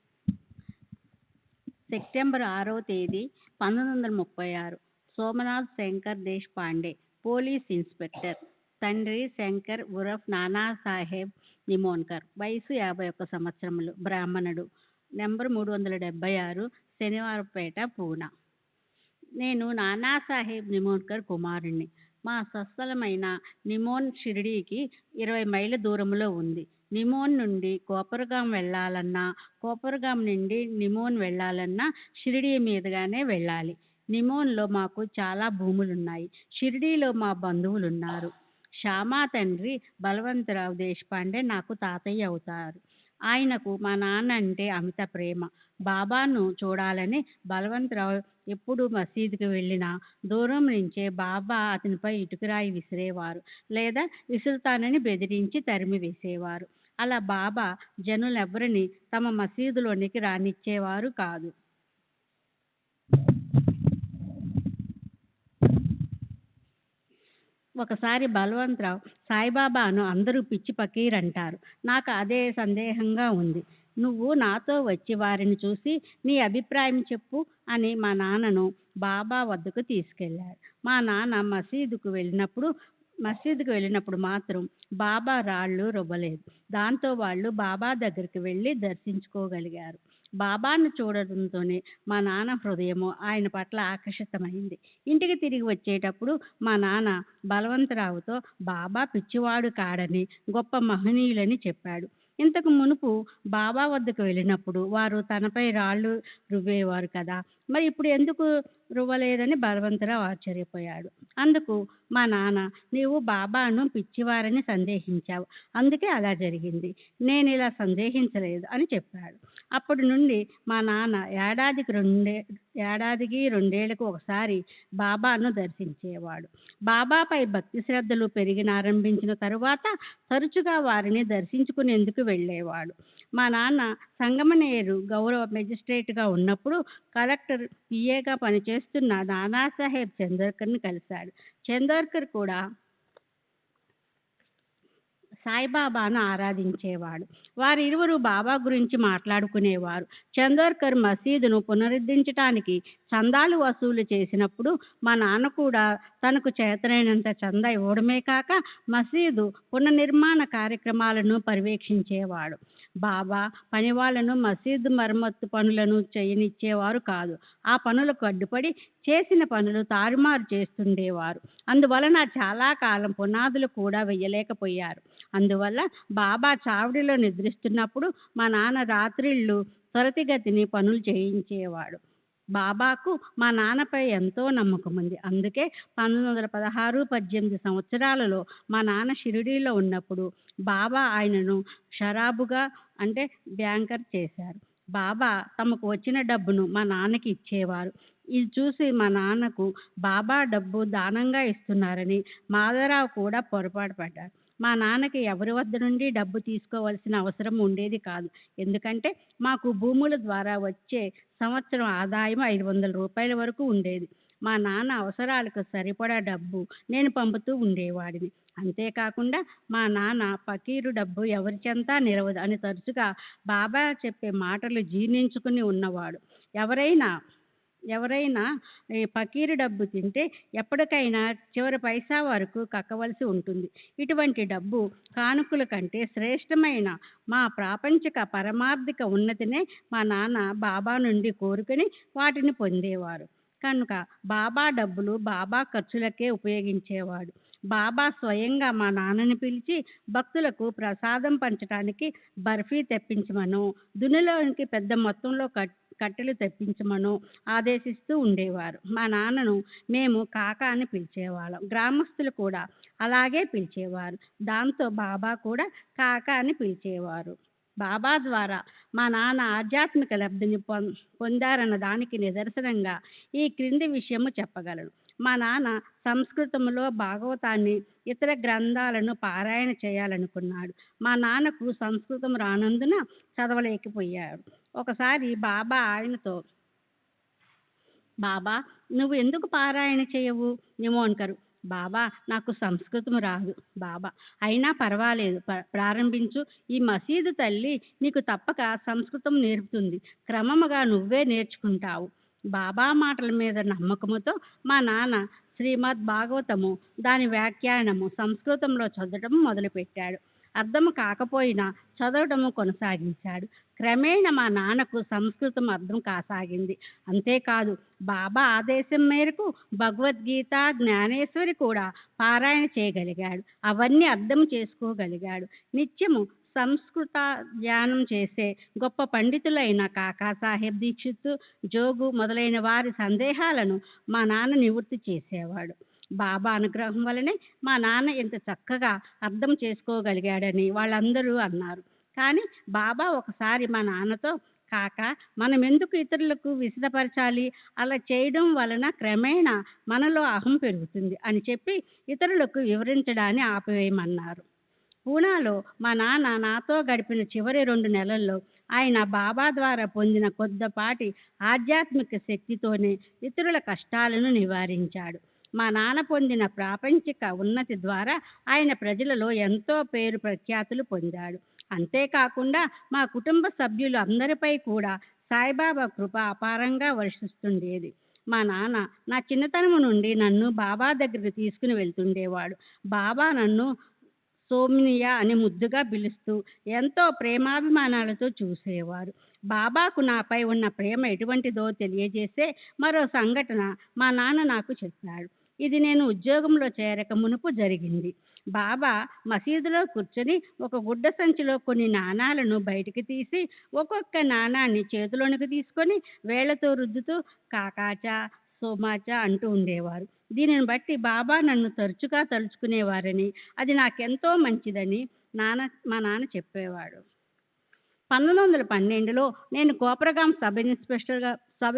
సెప్టెంబర్ 6వ తేదీ 1936 సోమనాథ్ శంకర్ దేశపాండే, పోలీస్ ఇన్స్పెక్టర్. తండ్రి శంకర్ ఉరఫ్ నానాసాహెబ్ నిమోన్కర్. వయసు 51 సంవత్సరములు. బ్రాహ్మణుడు. నెంబర్ 376, శనివారపేట, పూనా. నేను నానాసాహెబ్ నిమోన్కర్ కుమారుణ్ణి. మా స్వస్థలమైన నిమోన్ షిరిడీకి 20 మైళ్ళ దూరంలో ఉంది. నిమోన్ నుండి కోపర్గాం వెళ్ళాలన్నా, కోపర్గాం నుండి నిమోన్ వెళ్ళాలన్నా షిరిడీ మీదుగానే వెళ్ళాలి. నిమోన్లో మాకు చాలా భూములున్నాయి. షిరిడీలో మా బంధువులున్నారు. శ్యామా తండ్రి బలవంతరావు దేశపాండే నాకు తాతయ్య అవుతారు. ఆయనకు మా నాన్న అంటే అమిత ప్రేమ. బాబాను చూడాలని బలవంతరావు ఎప్పుడు మసీదుకి వెళ్ళినా దూరం నుంచే బాబా అతనిపై ఇటుకరాయి విసిరేవారు, లేదా విసురుతానని బెదిరించి తరిమి వేసేవారు. అలా బాబా జనులెవ్వరిని తమ మసీదులోనికి రానిచ్చేవారు కాదు. ఒకసారి బలవంతరావు సాయిబాబాను అందరూ పిచ్చి పకీర్ అంటారు. నాకు అదే సందేహంగా ఉంది. నువ్వు నాతో వచ్చి వారిని చూసి నీ అభిప్రాయం చెప్పు అని మా నాన్నను బాబా వద్దకు తీసుకెళ్లారు. మా నాన్న మసీదుకు వెళ్ళినప్పుడు మాత్రం బాబా రాళ్ళు రువ్వలేదు. దాంతో వాళ్ళు బాబా దగ్గరికి వెళ్ళి దర్శించుకోగలిగారు. బాబాను చూడడంతోనే మా నాన్న హృదయము ఆయన పట్ల ఆకర్షితమైంది. ఇంటికి తిరిగి వచ్చేటప్పుడు మా నాన్న బలవంతరావుతో బాబా పిచ్చివాడు కాడని, గొప్ప మహనీయులని చెప్పాడు. ఇంతకు మునుపు బాబా వద్దకు వెళ్ళినప్పుడు వారు తనపై రాళ్ళు రువ్వేవారు కదా, మరి ఇప్పుడు ఎందుకు రువ్వలేదని బలవంతరావు ఆశ్చర్యపోయాడు. అందుకు మా నాన్న, నీవు బాబాను పిచ్చివారని సందేహించావు, అందుకే అలా జరిగింది. నేను ఇలా సందేహించలేదు అని చెప్పాడు. అప్పటి నుండి మా నాన్న ఏడాదికి 2 ఏళ్లకు ఒకసారి బాబాను దర్శించేవాడు. బాబాపై భక్తి శ్రద్ధలు పెరిగినారంభించిన తరువాత తరచుగా వారిని దర్శించుకునేందుకు వెళ్ళేవాడు. మా నాన్న సంగమనేరు గౌరవ మెజిస్ట్రేట్గా ఉన్నప్పుడు కలెక్టర్ పిఏగా పనిచేస్తున్న నానాసాహెబ్ చందోర్కర్ని కలిశాడు. చందోర్కర్ కూడా సాయిబాబాను ఆరాధించేవాడు. వారిరువురు బాబా గురించి మాట్లాడుకునేవారు. చందోర్కర్ మసీదును పునరుద్ధరించడానికి చందాలు వసూలు చేసినప్పుడు మా నాన్న కూడా తనకు చేతనైనంత చందా ఇవ్వడమే కాక మసీదు పునర్నిర్మాణ కార్యక్రమాలను పర్యవేక్షించేవాడు. బాబా పనివాళ్లను మసీదు మరమ్మత్తు పనులను చేయనిచ్చేవారు కాదు. ఆ పనులకు అడ్డుపడి చేసిన పనులు తారుమారు చేస్తుండేవారు. అందువలన చాలా కాలం పునాదులు కూడా వెయ్యలేకపోయారు. అందువల్ల బాబా చావడిలో నిద్రిస్తున్నప్పుడు మా నాన్న రాత్రిళ్ళు త్వరితగతిని పనులు చేయించేవాడు. బాబాకు మా నాన్నపై ఎంతో నమ్మకం ఉంది. అందుకే 1916-18 సంవత్సరాలలో మా నాన్న షిరిడీలో ఉన్నప్పుడు బాబా ఆయనను షరాబుగా అంటే బ్యాంకర్ చేశారు. బాబా తమకు వచ్చిన డబ్బును మా నాన్నకి ఇచ్చేవారు. ఇది చూసి మా నాన్నకు బాబా డబ్బు దానంగా ఇస్తున్నారని మాధవరావు కూడా పొరపాటు పడ్డారు. మా నాన్నకి ఎవరి వద్ద నుండి డబ్బు తీసుకోవాల్సిన అవసరం ఉండేది కాదు. ఎందుకంటే మాకు భూముల ద్వారా వచ్చే సంవత్సరం ఆదాయం 500 రూపాయల వరకు ఉండేది. మా నాన్న అవసరాలకు సరిపడా డబ్బు నేను పంపుతూ ఉండేవాడిని. అంతేకాకుండా మా నాన్న పకీరు డబ్బు ఎవరి చెంతా నిలవదు అని తరచుగా బాబా చెప్పే మాటలు జీర్ణించుకుని ఉన్నవాడు. ఎవరైనా ఈ పకీరు డబ్బు తింటే ఎప్పటికైనా చివరి పైసా వరకు కక్కవలసి ఉంటుంది. ఇటువంటి డబ్బు కానుకల కంటే శ్రేష్టమైన మా ప్రాపంచిక పరమార్థిక ఉన్నతినే మా నాన్న బాబా నుండి కోరుకుని వాటిని పొందేవారు. కనుక బాబా డబ్బులు బాబా ఖర్చులకే ఉపయోగించేవాడు. బాబా స్వయంగా మా నాన్నని పిలిచి భక్తులకు ప్రసాదం పంచడానికి బర్ఫీ తెప్పించమనో, దునిలోనికి పెద్ద మొత్తంలో కట్టెలు తెప్పించమనో ఆదేశిస్తూ ఉండేవారు. మా నాన్నను మేము కాకా అని పిలిచేవాళ్ళం. గ్రామస్తులు కూడా అలాగే పిలిచేవారు. దాంతో బాబా కూడా కాకా అని పిలిచేవారు. బాబా ద్వారా మా నాన్న ఆధ్యాత్మిక లబ్ధిని పొందారన్న దానికి నిదర్శనంగా ఈ క్రింది విషయము చెప్పగలను. మా నాన్న సంస్కృతంలో భాగవతాన్ని, ఇతర గ్రంథాలను పారాయణ చేయాలనుకున్నాడు. మా నాన్నకు సంస్కృతం రానందున చదవలేకపోయాడు. ఒకసారి బాబా ఆయనతో బాబా, నువ్వు ఎందుకు పారాయణ చేయవు? నిమోన్కరు: బాబా, నాకు సంస్కృతం రాదు. బాబా: అయినా పర్వాలేదు, ప్రారంభించు. ఈ మసీదు తల్లి నీకు తప్పక సంస్కృతం నేర్పుతుంది. క్రమముగా నువ్వే నేర్చుకుంటావు. బాబా మాటల మీద నమ్మకముతో మా నాన్న శ్రీమద్ భాగవతము దాని వ్యాఖ్యానము సంస్కృతంలో చదవటం మొదలుపెట్టాడు. అర్థము కాకపోయినా చదవటము కొనసాగించాడు. క్రమేణా మా నాన్నకు సంస్కృతం అర్థం కాసాగింది. అంతేకాదు, బాబా ఆదేశం మేరకు భగవద్గీత, జ్ఞానేశ్వరి కూడా పారాయణ చేయగలిగాడు. అవన్నీ అర్థం చేసుకోగలిగాడు. నిత్యము సంస్కృత ధ్యానం చేసే గొప్ప పండితులైన కాకాసాహెబ్ దీక్షిత్, జోగు మొదలైన వారి సందేహాలను మా నాన్న నివృత్తి చేసేవాడు. బాబా అనుగ్రహం వలనే మా నాన్న ఇంత చక్కగా అర్థం చేసుకోగలిగాడని వాళ్ళందరూ అన్నారు. కానీ బాబా ఒకసారి మా నాన్నతో, కాక మనం ఎందుకు ఇతరులకు విశదపరచాలి? అలా చేయడం వలన క్రమేణా మనలో అహం పెరుగుతుంది అని చెప్పి ఇతరులకు వివరించడాన్ని ఆపివేయమన్నారు. పూనాలో మా నాన్న నాతో గడిపిన చివరి 2 నెలల్లో ఆయన బాబా ద్వారా పొందిన కొద్దిపాటి ఆధ్యాత్మిక శక్తితోనే ఇతరుల కష్టాలను నివారించాడు. మా నాన్న పొందిన ప్రాపంచిక ఉన్నతి ద్వారా ఆయన ప్రజలలో ఎంతో పేరు ప్రఖ్యాతులు పొందాడు. అంతేకాకుండా మా కుటుంబ సభ్యులు అందరిపై కూడా సాయిబాబా కృప అపారంగా వర్షిస్తుండేది. మా నాన్న నా చిన్నతనం నుండి నన్ను బాబా దగ్గరికి తీసుకుని వెళ్తుండేవాడు. బాబా నన్ను సోమ్నియా అని ముద్దుగా పిలుస్తూ ఎంతో ప్రేమాభిమానాలతో చూసేవారు. బాబాకు నాపై ఉన్న ప్రేమ ఎటువంటిదో తెలియజేసే మరో సంఘటన మా నాన్న నాకు చెప్పాడు. ఇది నేను ఉద్యోగంలో చేరక మునుపు జరిగింది. బాబా మసీదులో కూర్చొని ఒక గుడ్డ సంచిలో కొన్ని నాణాలను బయటికి తీసి ఒక్కొక్క నాణాన్ని చేతిలోనికి తీసుకొని వేళ్లతో రుద్దుతూ కాకాచా, సోమాచా అంటూ ఉండేవారు. దీనిని బట్టి బాబా నన్ను తరచుగా తలుచుకునేవారని, అది నాకెంతో మంచిదని మా నాన్న చెప్పేవాడు. 1912లో నేను కోపరగాం సబ్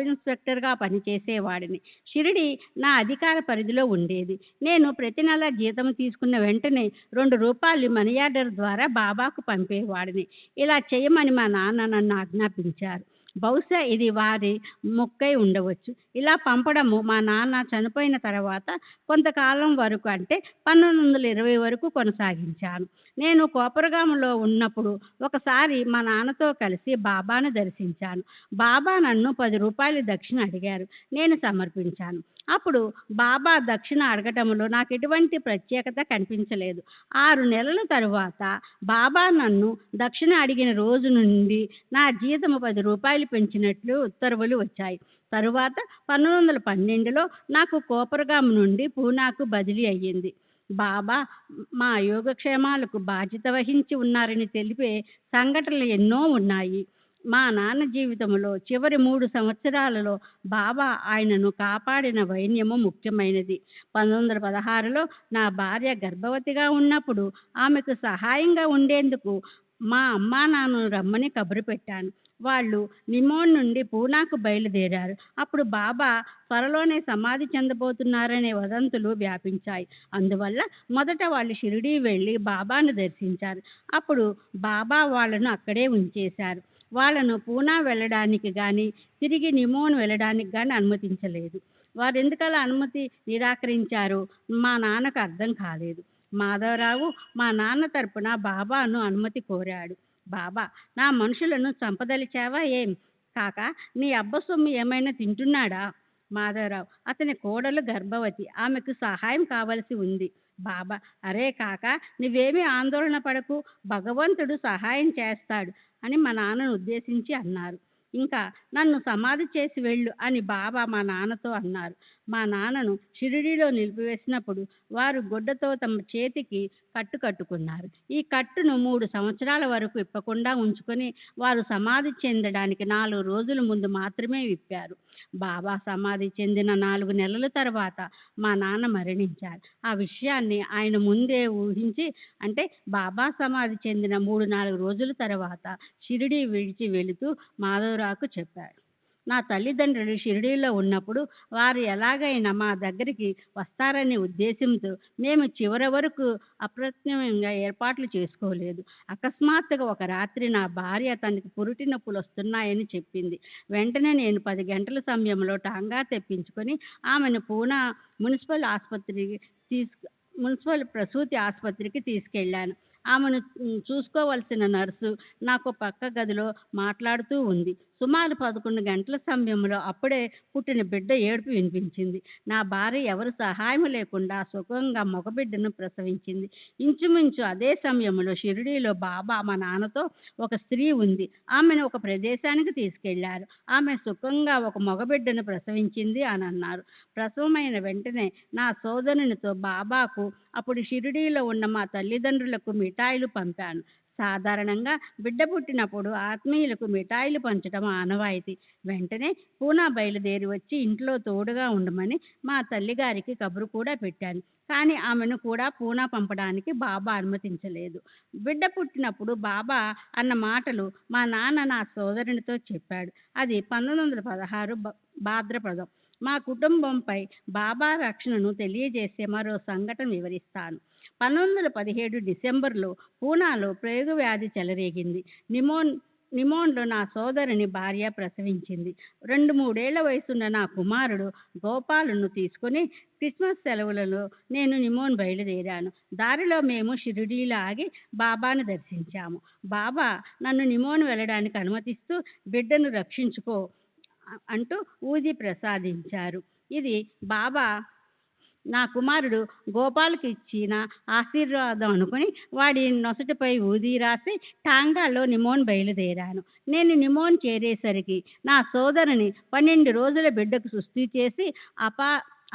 ఇన్స్పెక్టర్గా పనిచేసేవాడిని. షిరిడి నా అధికార పరిధిలో ఉండేది. నేను ప్రతి నెల జీతం తీసుకున్న వెంటనే ₹2 మనీ ఆర్డర్ ద్వారా బాబాకు పంపేవాడిని. ఇలా చేయమని మా నాన్న నన్ను ఆజ్ఞాపించారు. బహుశా ఇది వారి మొక్కై ఉండవచ్చు. ఇలా పంపడము మా నాన్న చనిపోయిన తర్వాత కొంతకాలం వరకు, అంటే 1920 వరకు కొనసాగించాను. నేను కోపరగాంలో ఉన్నప్పుడు ఒకసారి మా నాన్నతో కలిసి బాబాను దర్శించాను. బాబా నన్ను ₹10 దక్షిణ అడిగారు. నేను సమర్పించాను. అప్పుడు బాబా దక్షిణ అడగటంలో నాకు ఎటువంటి ప్రత్యేకత కనిపించలేదు. 6 నెలల తరువాత బాబా నన్ను దక్షిణ అడిగిన రోజు నుండి నా జీతము ₹10 పెంచినట్లు ఉత్తర్వులు వచ్చాయి. తరువాత 1912లో నాకు కోపరగాం నుండి పూనాకు బదిలీ అయ్యింది. బాబా మా యోగక్షేమాలకు బాధ్యత వహించి ఉన్నారని తెలిపే సంఘటనలు ఎన్నో ఉన్నాయి. మా నాన్న జీవితంలో చివరి 3 సంవత్సరాలలో బాబా ఆయనను కాపాడిన వైన్యము ముఖ్యమైనది. 1916లో నా భార్య గర్భవతిగా ఉన్నప్పుడు ఆమెకు సహాయంగా ఉండేందుకు మా అమ్మా నాన్నను రమ్మని కబురు పెట్టాను. వాళ్ళు నిమోన్ నుండి పూనాకు బయలుదేరారు. అప్పుడు బాబా త్వరలోనే సమాధి చెందబోతున్నారనే వదంతులు వ్యాపించాయి. అందువల్ల మొదట వాళ్ళు షిరిడీ వెళ్ళి బాబాను దర్శించారు. అప్పుడు బాబా వాళ్ళను అక్కడే ఉంచేశారు. వాళ్ళను పూనా వెళ్ళడానికి కానీ తిరిగి నిమోన్ వెళ్ళడానికి కానీ అనుమతించలేదు. వారు ఎందుకలా అనుమతి నిరాకరించారో మా నాన్నకు అర్థం కాలేదు. మాధవరావు మా నాన్న తరపున బాబాను అనుమతి కోరాడు. బాబా, నా మనుషులను చంపదలిచావా ఏం? కాక నీ అబ్బ సొమ్ము ఏమైనా తింటున్నాడా? మాధవరావు: అతని కోడలు గర్భవతి, ఆమెకు సహాయం కావలసి ఉంది. బాబా: అరే కాక, నువ్వేమీ ఆందోళన పడకు, భగవంతుడు సహాయం చేస్తాడు అని మా నాన్నను ఉద్దేశించి అన్నారు. ఇంకా నన్ను సమాధి చేసి వెళ్ళు అని బాబా మా నాన్నతో అన్నారు. మా నాన్నను షిరిడీలో నిలిపివేసినప్పుడు వారు గుడ్డతో తమ చేతికి కట్టు కట్టుకున్నారు. ఈ కట్టును 3 సంవత్సరాల వరకు విప్పకుండా ఉంచుకొని వారు సమాధి చెందడానికి 4 రోజుల ముందు మాత్రమే విప్పారు. బాబా సమాధి చెందిన 4 నెలల తర్వాత మా నాన్న మరణించారు. ఆ విషయాన్ని ఆయన ముందే ఊహించి, అంటే బాబా సమాధి చెందిన 3-4 రోజుల తర్వాత షిరిడీ విడిచి వెళుతూ మాధవరావుకు చెప్పాడు. నా తల్లిదండ్రులు షిరిడీలో ఉన్నప్పుడు వారు ఎలాగైనా మా దగ్గరికి వస్తారనే ఉద్దేశంతో మేము చివరి వరకు అప్రయత్నంగా ఏర్పాట్లు చేసుకోలేదు. అకస్మాత్తుగా ఒక రాత్రి నా భార్య తనకి పురిటి నొప్పులు వస్తున్నాయని చెప్పింది. వెంటనే నేను 10 గంటల సమయంలో టాంగా తెప్పించుకొని ఆమెను పూనా మున్సిపల్ ఆసుపత్రికి మున్సిపల్ ప్రసూతి ఆసుపత్రికి తీసుకెళ్ళాను. ఆమెను చూసుకోవలసిన నర్సు నాకు పక్క గదిలో మాట్లాడుతూ ఉంది. సుమారు 11 గంటల సమయంలో అప్పుడే పుట్టిన బిడ్డ ఏడుపు వినిపించింది. నా భార్య ఎవరు సహాయం లేకుండా సుఖంగా మగబిడ్డను ప్రసవించింది. ఇంచుమించు అదే సమయంలో షిరిడీలో బాబా మా నాన్నతో ఒక స్త్రీ ఉంది. ఆమెను ఒక ప్రదేశానికి తీసుకెళ్లారు. ఆమె సుఖంగా ఒక మగబిడ్డను ప్రసవించింది అని అన్నారు. ప్రసవమైన వెంటనే నా సోదరునితో బాబాకు అప్పుడు షిరిడీలో ఉన్న మా తల్లిదండ్రులకు మిఠాయిలు పంపాను. సాధారణంగా బిడ్డ పుట్టినప్పుడు ఆత్మీయులకు మిఠాయిలు పంచడం ఆనవాయితీ. వెంటనే పూనా బయలుదేరి వచ్చి ఇంట్లో తోడుగా ఉండమని మా తల్లిగారికి కబురు కూడా పెట్టాను. కానీ ఆమెను కూడా పూనా పంపడానికి బాబా అనుమతించలేదు. బిడ్డ పుట్టినప్పుడు బాబా అన్న మాటలు మా నాన్న నా సోదరునితో చెప్పాడు. అది 1916 భాద్రపదం. మా కుటుంబంపై బాబా రక్షణను తెలియజేసే మరో సంఘటన వివరిస్తాను. 1917 డిసెంబర్లో పూనాలో ప్లేగు వ్యాధి చెలరేగింది. నిమోన్లో నా సోదరుని భార్య ప్రసవించింది. 2-3 ఏళ్ల వయసున్న నా కుమారుడు గోపాలును తీసుకుని క్రిస్మస్ సెలవులలో నేను నిమోన్ బయలుదేరాను. దారిలో మేము షిరిడీలో ఆగి బాబాను దర్శించాము. బాబా నన్ను నిమోన్ వెళ్ళడానికి అనుమతిస్తూ బిడ్డను రక్షించుకో అంటూ ఊది ప్రసాదించారు. ఇది బాబా నా కుమారుడు గోపాల్కి ఇచ్చిన ఆశీర్వాదం అనుకుని వాడి నొసటిపై ఊది రాసి టాంగాలో నిమోన్ బయలుదేరాను. నేను నిమోన్ చేరేసరికి నా సోదరుని 12 రోజుల బిడ్డకు సుస్థి చేసి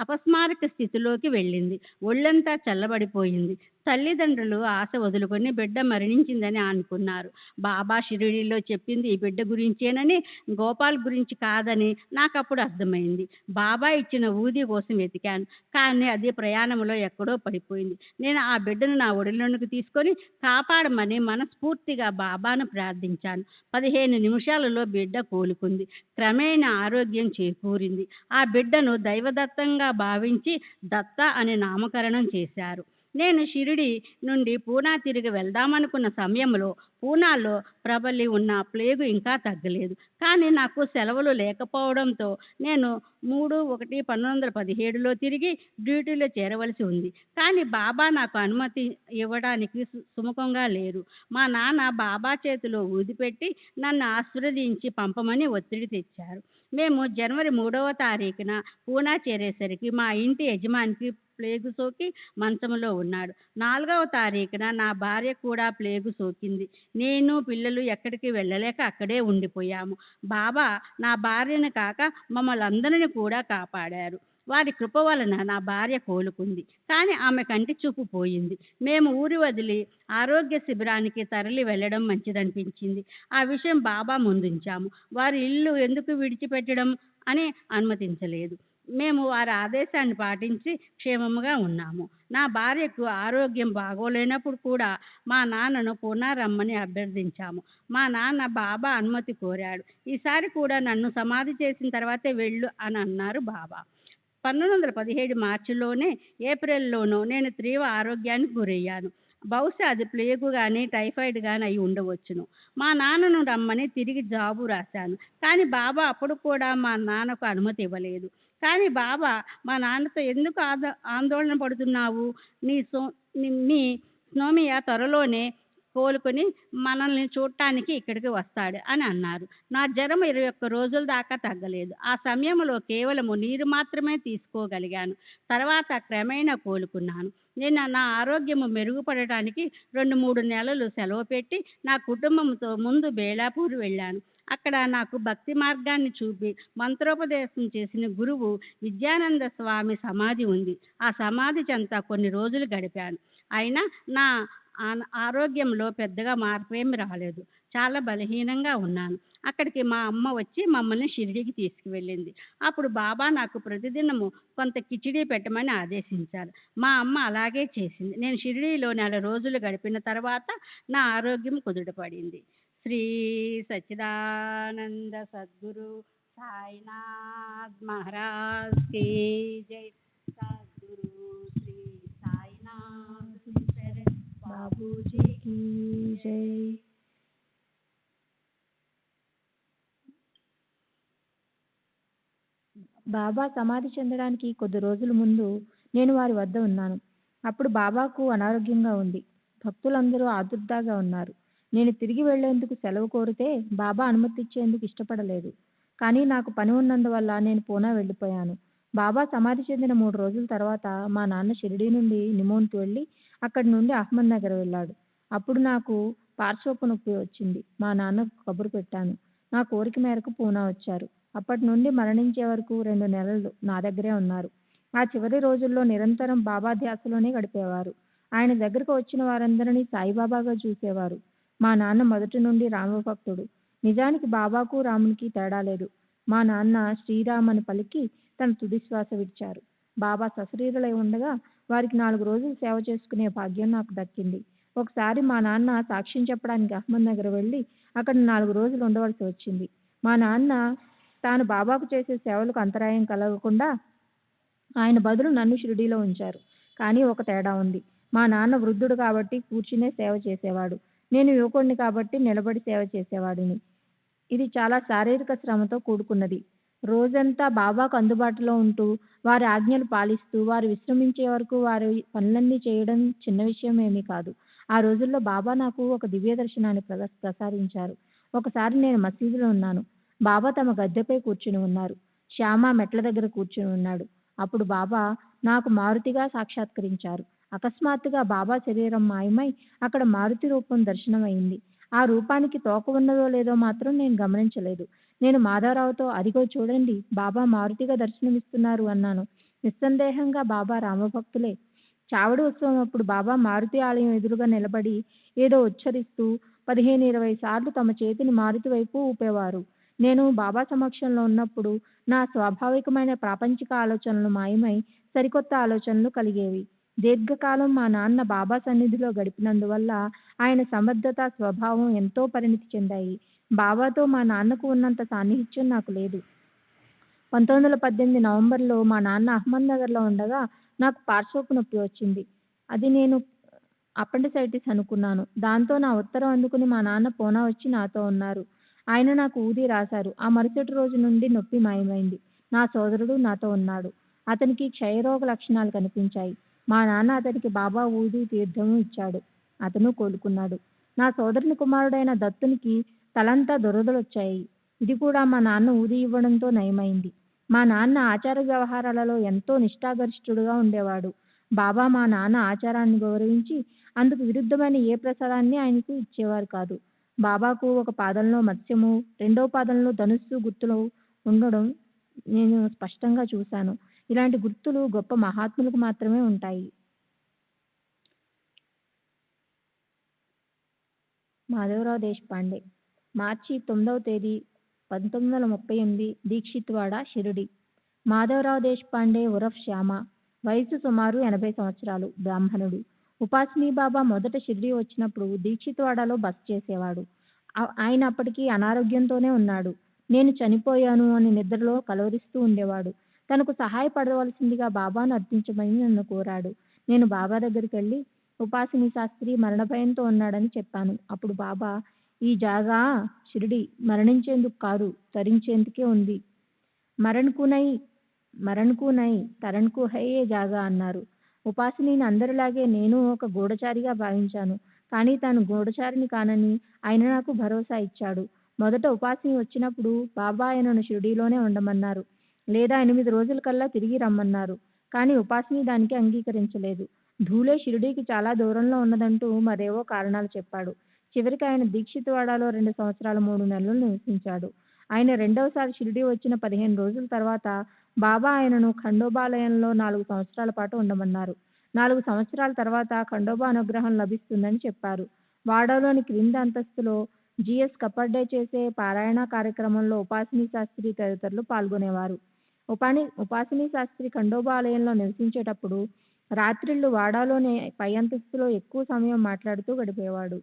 అపస్మారక స్థితిలోకి వెళ్ళింది. ఒళ్ళంతా చల్లబడిపోయింది. తల్లిదండ్రులు ఆశ వదులుకొని బిడ్డ మరణించిందని అనుకున్నారు. బాబా షిరిడీలో చెప్పింది ఈ బిడ్డ గురించేనని, గోపాల్ గురించి కాదని నాకప్పుడు అర్థమైంది. బాబా ఇచ్చిన ఊది కోసం వెతికాను. కానీ అది ప్రయాణంలో ఎక్కడో పడిపోయింది. నేను ఆ బిడ్డను నా ఒడిలోనికి తీసుకొని కాపాడమని మనస్ఫూర్తిగా బాబాను ప్రార్థించాను. 15 నిమిషాలలో బిడ్డ కోలుకుంది. క్రమేణా ఆరోగ్యం చేకూరింది. ఆ బిడ్డను దైవదత్తంగా భావించి దత్త అని నామకరణం చేశారు. నేను షిరిడి నుండి పూనా తిరిగి వెళ్దామనుకున్న సమయంలో పూనాలో ప్రబలి ఉన్న ప్లేగు ఇంకా తగ్గలేదు. కానీ నాకు సెలవులు లేకపోవడంతో నేను 3/1/1917లో తిరిగి డ్యూటీలో చేరవలసి ఉంది. కానీ బాబా నాకు అనుమతి ఇవ్వడానికి సుముఖంగా లేరు. మా నాన్న బాబా చేతిలో ఊదిపెట్టి నన్ను ఆశీర్వదించి పంపమని ఒత్తిడి తెచ్చారు. మేము జనవరి 3వ తారీఖున పూనా చేరేసరికి మా ఇంటి యజమానికి ప్లేగు సోకి మంచంలో ఉన్నాడు. 4వ తారీఖున నా భార్య కూడా ప్లేగు సోకింది. నేను పిల్లలు ఎక్కడికి వెళ్ళలేక అక్కడే ఉండిపోయాము. బాబా నా భార్యను కాక మమ్మల్ని అందరినీ కూడా కాపాడారు. వారి కృప వలన నా భార్య కోలుకుంది. కానీ ఆమె కంటి చూపు పోయింది. మేము ఊరి వదిలి ఆరోగ్య శిబిరానికి తరలి వెళ్ళడం మంచిదనిపించింది. ఆ విషయం బాబా ముందుంచాము. వారి ఇల్లు ఎందుకు విడిచిపెట్టడం అని అనుమతించలేదు. మేము వారి ఆదేశాన్ని పాటించి క్షేమముగా ఉన్నాము. నా భార్యకు ఆరోగ్యం బాగోలేనప్పుడు కూడా మా నాన్నను పునరమ్మని అభ్యర్థించాము. మా నాన్న బాబా అనుమతి కోరాడు. ఈసారి కూడా నన్ను సమాధి చేసిన తర్వాతే వెళ్ళు అని అన్నారు బాబా. 1917 మార్చిలోనే ఏప్రిల్లోనో నేను తీవ్ర ఆరోగ్యానికి గురయ్యాను. బహుశా అది ప్లేగు కానీ టైఫాయిడ్ కానీ అయి ఉండవచ్చును. మా నాన్నను రమ్మని తిరిగి జాబు రాశాను. కానీ బాబా అప్పుడు కూడా మా నాన్నకు అనుమతి ఇవ్వలేదు. కానీ బాబా మా నాన్నతో ఎందుకు ఆందోళన పడుతున్నావు? నీ స్నోమియా త్వరలోనే కోలుకొని మనల్ని చూడటానికి ఇక్కడికి వస్తాడు అని అన్నారు. నా జ్వరం 21 రోజుల దాకా తగ్గలేదు. ఆ సమయంలో కేవలము నీరు మాత్రమే తీసుకోగలిగాను. తర్వాత క్రమేణా కోలుకున్నాను. నేను నా ఆరోగ్యము మెరుగుపడటానికి 2-3 నెలలు సెలవు పెట్టి నా కుటుంబంతో ముందు బేలాపూర్ వెళ్ళాను. అక్కడ నాకు భక్తి మార్గాన్ని చూపి మంత్రోపదేశం చేసిన గురువు విద్యానంద స్వామి సమాధి ఉంది. ఆ సమాధి చెంత కొన్ని రోజులు గడిపాను. అయినా నా ఆరోగ్యంలో పెద్దగా మార్పేమి రాలేదు. చాలా బలహీనంగా ఉన్నాను. అక్కడికి మా అమ్మ వచ్చి మమ్మల్ని షిరిడీకి తీసుకువెళ్ళింది. అప్పుడు బాబా నాకు ప్రతిదినము కొంత కిచిడీ పెట్టమని ఆదేశించారు. మా అమ్మ అలాగే చేసింది. నేను షిరిడీలో నెల రోజులు గడిపిన తర్వాత నా ఆరోగ్యం కుదుటపడింది. శ్రీ సచ్చిదానంద సద్గురు साईनाथ महाराज की जय। सद्गुरु श्री साईनाथ शरण बाबूजी की जय। బాబా సమాధి చెందడానికి కొద్ది రోజుల ముందు నేను వారి వద్ద ఉన్నాను. అప్పుడు బాబాకు అనారోగ్యంగా ఉంది. భక్తులందరూ ఆదుర్దాగా ఉన్నారు. నేను తిరిగి వెళ్లేందుకు సెలవు కోరితే బాబా అనుమతిచ్చేందుకు ఇష్టపడలేదు. కానీ నాకు పని ఉన్నందువల్ల నేను పూనా వెళ్ళిపోయాను. బాబా సమాధి చెందిన 3 రోజుల తర్వాత మా నాన్న షిరిడీ నుండి నిమోన్కి వెళ్ళి అక్కడి నుండి అహ్మద్ నగర్ వెళ్ళాడు. అప్పుడు నాకు పార్శ్వపు నొప్పి వచ్చింది. మా నాన్నకు కబురు పెట్టాను. నా కోరిక మేరకు పూనా వచ్చారు. అప్పటి నుండి మరణించే వరకు 2 నెలలు నా దగ్గరే ఉన్నారు. ఆ చివరి రోజుల్లో నిరంతరం బాబా ధ్యాసలోనే గడిపేవారు. ఆయన దగ్గరకు వచ్చిన వారందరినీ సాయిబాబాగా చూసేవారు. మా నాన్న మొదటి నుండి రామభక్తుడు. నిజానికి బాబాకు రామునికి తేడా లేదు. మా నాన్న శ్రీరామ్ అని పలికి తన తుది శ్వాస విడిచారు. బాబా సశరీరులై ఉండగా వారికి 4 రోజులు సేవ చేసుకునే భాగ్యం నాకు దక్కింది. ఒకసారి మా నాన్న సాక్ష్యం చెప్పడానికి అహ్మద్ నగర్ వెళ్ళి అక్కడ 4 రోజులు ఉండవలసి వచ్చింది. మా నాన్న తాను బాబాకు చేసే సేవలకు అంతరాయం కలగకుండా ఆయన బదులు నన్ను షిరిడీలో ఉంచారు. కానీ ఒక తేడా ఉంది. మా నాన్న వృద్ధుడు కాబట్టి కూర్చునే సేవ చేసేవాడు. నేను యువకుడిని కాబట్టి నిలబడి సేవ చేసేవాడిని. ఇది చాలా శారీరక శ్రమతో కూడుకున్నది. రోజంతా బాబాకు అందుబాటులో ఉంటూ వారి ఆజ్ఞలు పాలిస్తూ వారు విశ్రమించే వరకు వారి పనులన్నీ చేయడం చిన్న విషయం ఏమీ కాదు. ఆ రోజుల్లో బాబా నాకు ఒక దివ్య దర్శనాన్ని ప్రసాదించారు. ఒకసారి నేను మసీదులో ఉన్నాను. బాబా తమ గద్దెపై కూర్చుని ఉన్నారు. శ్యామ మెట్ల దగ్గర కూర్చుని ఉన్నాడు. అప్పుడు బాబా నాకు మారుతిగా సాక్షాత్కరించారు. అకస్మాత్తుగా బాబా శరీరం మాయమై అక్కడ మారుతి రూపం దర్శనమైంది. ఆ రూపానికి తోక ఉన్నదో లేదో మాత్రం నేను గమనించలేదు. నేను మాధవరావుతో అదిగో చూడండి బాబా మారుతిగా దర్శనమిస్తున్నారు అన్నాను. నిస్సందేహంగా బాబా రామభక్తులే. చావడి ఉత్సవం అప్పుడు బాబా మారుతి ఆలయం ఎదురుగా నిలబడి ఏదో ఉచ్చరిస్తూ 15-20 సార్లు తమ చేతిని మారుతి వైపు ఊపేవారు. నేను బాబా సమక్షంలో ఉన్నప్పుడు నా స్వాభావికమైన ప్రాపంచిక ఆలోచనలు మాయమై సరికొత్త ఆలోచనలు కలిగేవి. దీర్ఘకాలం మా నాన్న బాబా సన్నిధిలో గడిపినందువల్ల ఆయన సమర్థత, స్వభావం ఎంతో పరిణితి చెందాయి. బాబాతో మా నాన్నకు ఉన్నంత సాన్నిహిత్యం నాకు లేదు. 1918 నవంబర్లో మా నాన్న అహ్మద్ నగర్లో ఉండగా నాకు పార్శ్వపు నొప్పి వచ్చింది. అది నేను అపెండిసైటిస్ అనుకున్నాను. దాంతో నా ఉత్తరం అందుకుని మా నాన్న పూనా వచ్చి నాతో ఉన్నారు. ఆయన నాకు ఊది రాశారు. ఆ మరుసటి రోజు నుండి నొప్పి మాయమైంది. నా సోదరుడు నాతో ఉన్నాడు. అతనికి క్షయరోగ లక్షణాలు కనిపించాయి. మా నాన్న అతనికి బాబా ఊది తీర్థము ఇచ్చాడు. అతను కోలుకున్నాడు. నా సోదరుని కుమారుడైన దత్తునికి తలంతా దురదలొచ్చాయి. ఇది కూడా మా నాన్న ఊది ఇవ్వడంతో నయమైంది. మా నాన్న ఆచార వ్యవహారాలలో ఎంతో నిష్ఠాగరిష్ఠుడుగా ఉండేవాడు. బాబా మా నాన్న ఆచారాన్ని గౌరవించి అందుకు విరుద్ధమైన ఏ ప్రసాదాన్ని ఆయనకు ఇచ్చేవారు కాదు. బాబాకు ఒక పాదంలో మత్స్యము, రెండో పాదంలో ధనుస్సు గుర్తులు ఉండడం నేను స్పష్టంగా చూశాను. ఇలాంటి గుర్తులు గొప్ప మహాత్ములకు మాత్రమే ఉంటాయి. మాధవరావు దేశపాండే, మార్చి 9వ తేదీ 1938, దీక్షిత్వాడ, షిరిడి. మాధవరావు దేశపాండే ఉరఫ్ శ్యామ. వయసు సుమారు 80 సంవత్సరాలు. బ్రాహ్మణుడు. ఉపాసిని బాబా మొదట షిరిడి వచ్చినప్పుడు దీక్షిత్వాడలో బస చేసేవాడు. ఆయన అప్పటికి అనారోగ్యంతోనే ఉన్నాడు. నేను చనిపోయాను అని నిద్రలో కలవరిస్తూ ఉండేవాడు. తనకు సహాయపడవలసిందిగా బాబాను అర్థించమని నన్ను కోరాడు. నేను బాబా దగ్గరికి వెళ్ళి ఉపాసిని శాస్త్రి మరణ భయంతో ఉన్నాడని చెప్పాను. అప్పుడు బాబా, ఈ జాగా షిరిడి మరణించేందుకు కాదు, తరించేందుకే ఉంది. మరణ్కు నై తరణ్కు హై ఏ జాగా అన్నారు. ఉపాసిని అందరిలాగే నేను ఒక గూఢచారిగా భావించాను. కానీ తాను గూఢచారిని కానని ఆయన నాకు భరోసా ఇచ్చాడు. మొదట ఉపాసిని వచ్చినప్పుడు బాబా ఆయనను షిరిడీలోనే ఉండమన్నారు. లేదా 8 రోజుల కల్లా తిరిగి రమ్మన్నారు. కానీ ఉపాసిని దానికి అంగీకరించలేదు. ధూలే షిరిడీకి చాలా దూరంలో ఉన్నదంటూ మరేవో కారణాలు చెప్పాడు. చివరికి ఆయన దీక్షిత్వాడలో 2 సంవత్సరాలు 3 నెలలు నివసించాడు. ఆయన రెండవసారి షిరిడీ వచ్చిన 15 రోజుల తర్వాత బాబా ఆయనను ఖండోబాలయంలో 4 సంవత్సరాల పాటు ఉండమన్నారు. 4 సంవత్సరాల తర్వాత ఖండోబా అనుగ్రహం లభిస్తుందని చెప్పారు. వాడలోని క్రింది అంతస్తులో జిఎస్ కపర్డే చేసే పారాయణ కార్యక్రమంలో ఉపాసిని శాస్త్రి తదితరులు పాల్గొనేవారు. ఉపాసిని శాస్త్రి ఖండోబా ఆలయంలో నివసించేటప్పుడు రాత్రిళ్ళు వాడాలోని పై అంతస్తులో ఎక్కువ సమయం మాట్లాడుతూ గడిపేవాడు.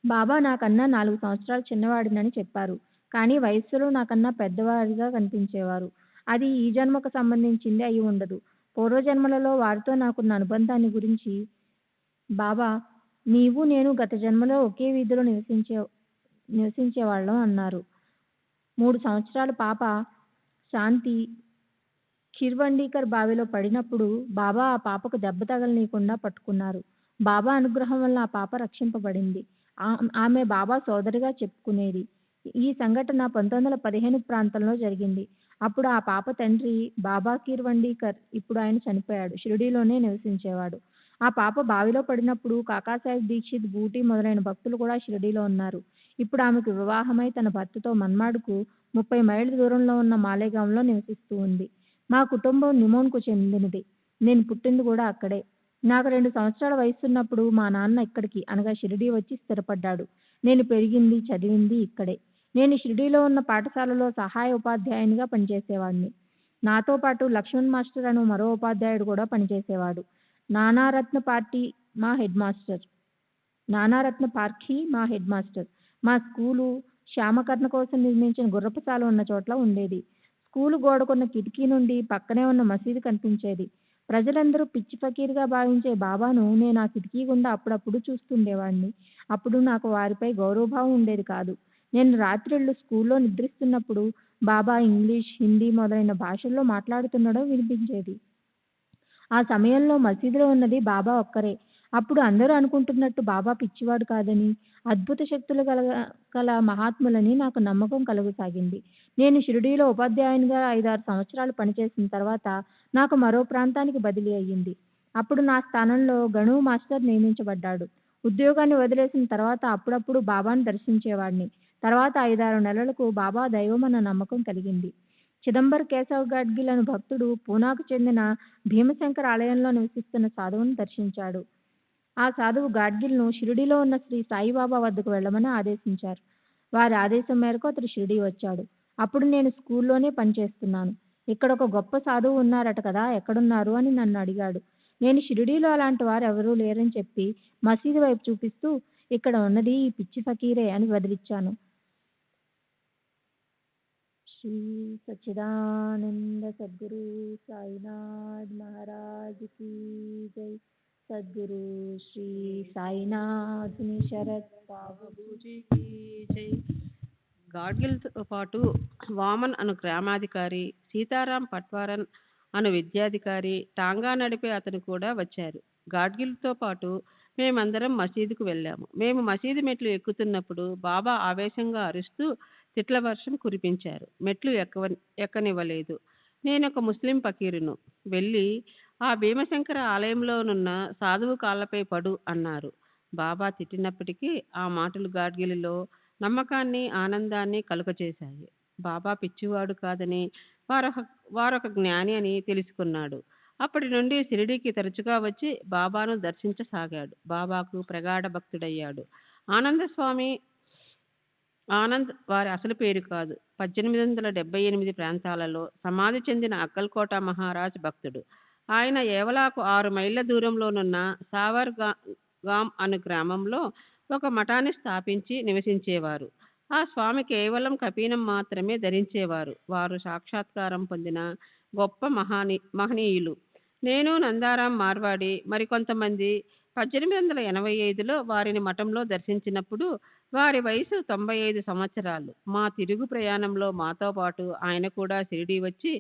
బాబా నాకన్నా 4 సంవత్సరాలు చిన్నవాడినని చెప్పారు. కానీ వయస్సులో నాకన్నా పెద్దవారిగా కనిపించేవారు. అది ఈ జన్మకు సంబంధించింది అయి ఉండదు. పూర్వజన్మలలో వారితో నాకున్న అనుబంధాన్ని గురించి బాబా, నీవు నేను గత జన్మలో ఒకే వీధిలో నివసించేవాళ్ళం అన్నారు. 3 సంవత్సరాల పాప శాంతి ఖిర్వండీకర్ బావిలో పడినప్పుడు బాబా ఆ పాపకు దెబ్బ తగలనీయకుండా పట్టుకున్నారు. బాబా అనుగ్రహం వల్ల ఆ పాప రక్షింపబడింది. ఆమె బాబా సోదరిగా చెప్పుకునేది. ఈ సంఘటన 1915 ప్రాంతంలో జరిగింది. అప్పుడు ఆ పాప తండ్రి బాబా ఖిర్వండీకర్, ఇప్పుడు ఆయన చనిపోయాడు, షిరిడీలోనే నివసించేవాడు. ఆ పాప బావిలో పడినప్పుడు కాకాసాహెబ్ దీక్షిత్, బూటీ మొదలైన భక్తులు కూడా షిరిడీలో ఉన్నారు. ఇప్పుడు ఆమెకు వివాహమై తన భర్తతో మన్మాడ్కు 30 మైళ్ళ దూరంలో ఉన్న మాలేగాంలో నివసిస్తూ ఉంది. మా కుటుంబం నిమోన్కు చెందినది. నేను పుట్టింది కూడా అక్కడే. నాకు 2 సంవత్సరాల వయసున్నప్పుడు మా నాన్న ఇక్కడికి అనగా షిరిడీ వచ్చి స్థిరపడ్డాడు. నేను పెరిగింది, చదివింది ఇక్కడే. నేను షిరిడీలో ఉన్న పాఠశాలలో సహాయ ఉపాధ్యాయునిగా పనిచేసేవాడిని. నాతో పాటు లక్ష్మణ్ మాస్టర్ అను మరో ఉపాధ్యాయుడు కూడా పనిచేసేవాడు. నానారత్న పార్ఖీ మా హెడ్ మాస్టర్. మా స్కూలు శ్యామకర్ణ కోసం నిర్మించిన గుర్రపుశాల ఉన్న చోట్ల ఉండేది. స్కూలు గోడకున్న కిటికీ నుండి పక్కనే ఉన్న మసీదు కనిపించేది. ప్రజలందరూ పిచ్చి ఫకీర్గా భావించే బాబాను నేను ఆ కిటికీ గుండా అప్పుడప్పుడు చూస్తుండేవాడిని. అప్పుడు నాకు వారిపై గౌరవభావం ఉండేది కాదు. నేను రాత్రిళ్ళు స్కూల్లో నిద్రిస్తున్నప్పుడు బాబా ఇంగ్లీష్, హిందీ మొదలైన భాషల్లో మాట్లాడుతుండడం వినిపించేది. ఆ సమయంలో మసీదులో ఉన్నది బాబా ఒక్కరే. అప్పుడు అందరూ అనుకుంటున్నట్టు బాబా పిచ్చివాడు కాదని, అద్భుత శక్తులు గల మహాత్ములని నాకు నమ్మకం కలుగసాగింది. నేను షిరిడీలో ఉపాధ్యాయునిగా 5-6 సంవత్సరాలు పనిచేసిన తర్వాత నాకు మరో ప్రాంతానికి బదిలీ అయ్యింది. అప్పుడు నా స్థానంలో గణు మాస్టర్ నియమించబడ్డాడు. ఉద్యోగాన్ని వదిలేసిన తర్వాత అప్పుడప్పుడు బాబాను దర్శించేవాడిని. తర్వాత 5-6 నెలలకు బాబా దైవమన్న నమ్మకం కలిగింది. చిదంబర్ కేశవ్ గాడ్గిల్ అను భక్తుడు పూనాకు చెందిన భీమశంకర్ ఆలయంలో నివసిస్తున్న సాధువును దర్శించాడు. ఆ సాధువు గాడ్గిల్ను షిరిడీలో ఉన్న శ్రీ సాయిబాబా వద్దకు వెళ్ళమని ఆదేశించారు. వారి ఆదేశం మేరకు అతడు షిరిడీ వచ్చాడు. అప్పుడు నేను స్కూల్లోనే పనిచేస్తున్నాను. ఇక్కడ ఒక గొప్ప సాధువు ఉన్నారట కదా, ఎక్కడున్నారు అని నన్ను అడిగాడు. నేను షిరిడీలో అలాంటి వారు ఎవరూ లేరని చెప్పి మసీదు వైపు చూపిస్తూ, ఇక్కడ ఉన్నది ఈ పిచ్చి ఫకీరే అని బదిలిచ్చాను. శ్రీ సచ్చిదానంద సద్గురు సాయినాథ్ మహారాజ్ కీ జై. సద్గురు శ్రీ సాయినాథుని శరత్ బాబూజీకి జై. గాడ్గిల్తో పాటు వామన్ అను గ్రామాధికారి, సీతారాం పట్వారన్ అను విద్యాధికారి, టాంగా నడిపే అతను కూడా వచ్చారు. గాడ్గిల్తో పాటు మేమందరం మసీదుకు వెళ్ళాము. మేము మసీదు మెట్లు ఎక్కుతున్నప్పుడు బాబా ఆవేశంగా అరుస్తూ తిట్ల వర్షం కురిపించారు. మెట్లు ఎక్కనివ్వలేదు. నేనొక ముస్లిం ఫకీరును. వెళ్ళి ఆ భీమశంకర ఆలయంలోనున్న సాధువు కాళ్ళపై పడు అన్నారు. బాబా తిట్టినప్పటికీ ఆ మాటలు గాడ్గిలిలో నమ్మకాన్ని, ఆనందాన్ని కలుగచేశాయి. బాబా పిచ్చివాడు కాదని, వారొక జ్ఞాని అని తెలుసుకున్నాడు. అప్పటి నుండి షిరిడీకి తరచుగా వచ్చి బాబాను దర్శించసాగాడు. బాబాకు ప్రగాఢ భక్తుడయ్యాడు. ఆనంద్ వారి అసలు పేరు కాదు. 1878 ప్రాంతాలలో సమాధి చెందిన అక్కల్కోట మహారాజ్ భక్తుడు. ఆయన ఏవలాకు 6 మైళ్ళ దూరంలోనున్న సావర్ గాం అను గ్రామంలో ఒక మఠాన్ని స్థాపించి నివసించేవారు. ఆ స్వామి కేవలం కపీనం మాత్రమే ధరించేవారు. వారు సాక్షాత్కారం పొందిన గొప్ప మహనీయులు. నేను, నందారాం మార్వాడి, మరికొంతమంది 1885లో వారిని మఠంలో దర్శించినప్పుడు వారి వయసు 95 సంవత్సరాలు. మా తిరుగు ప్రయాణంలో మాతో పాటు ఆయన కూడా షిరిడీ వచ్చి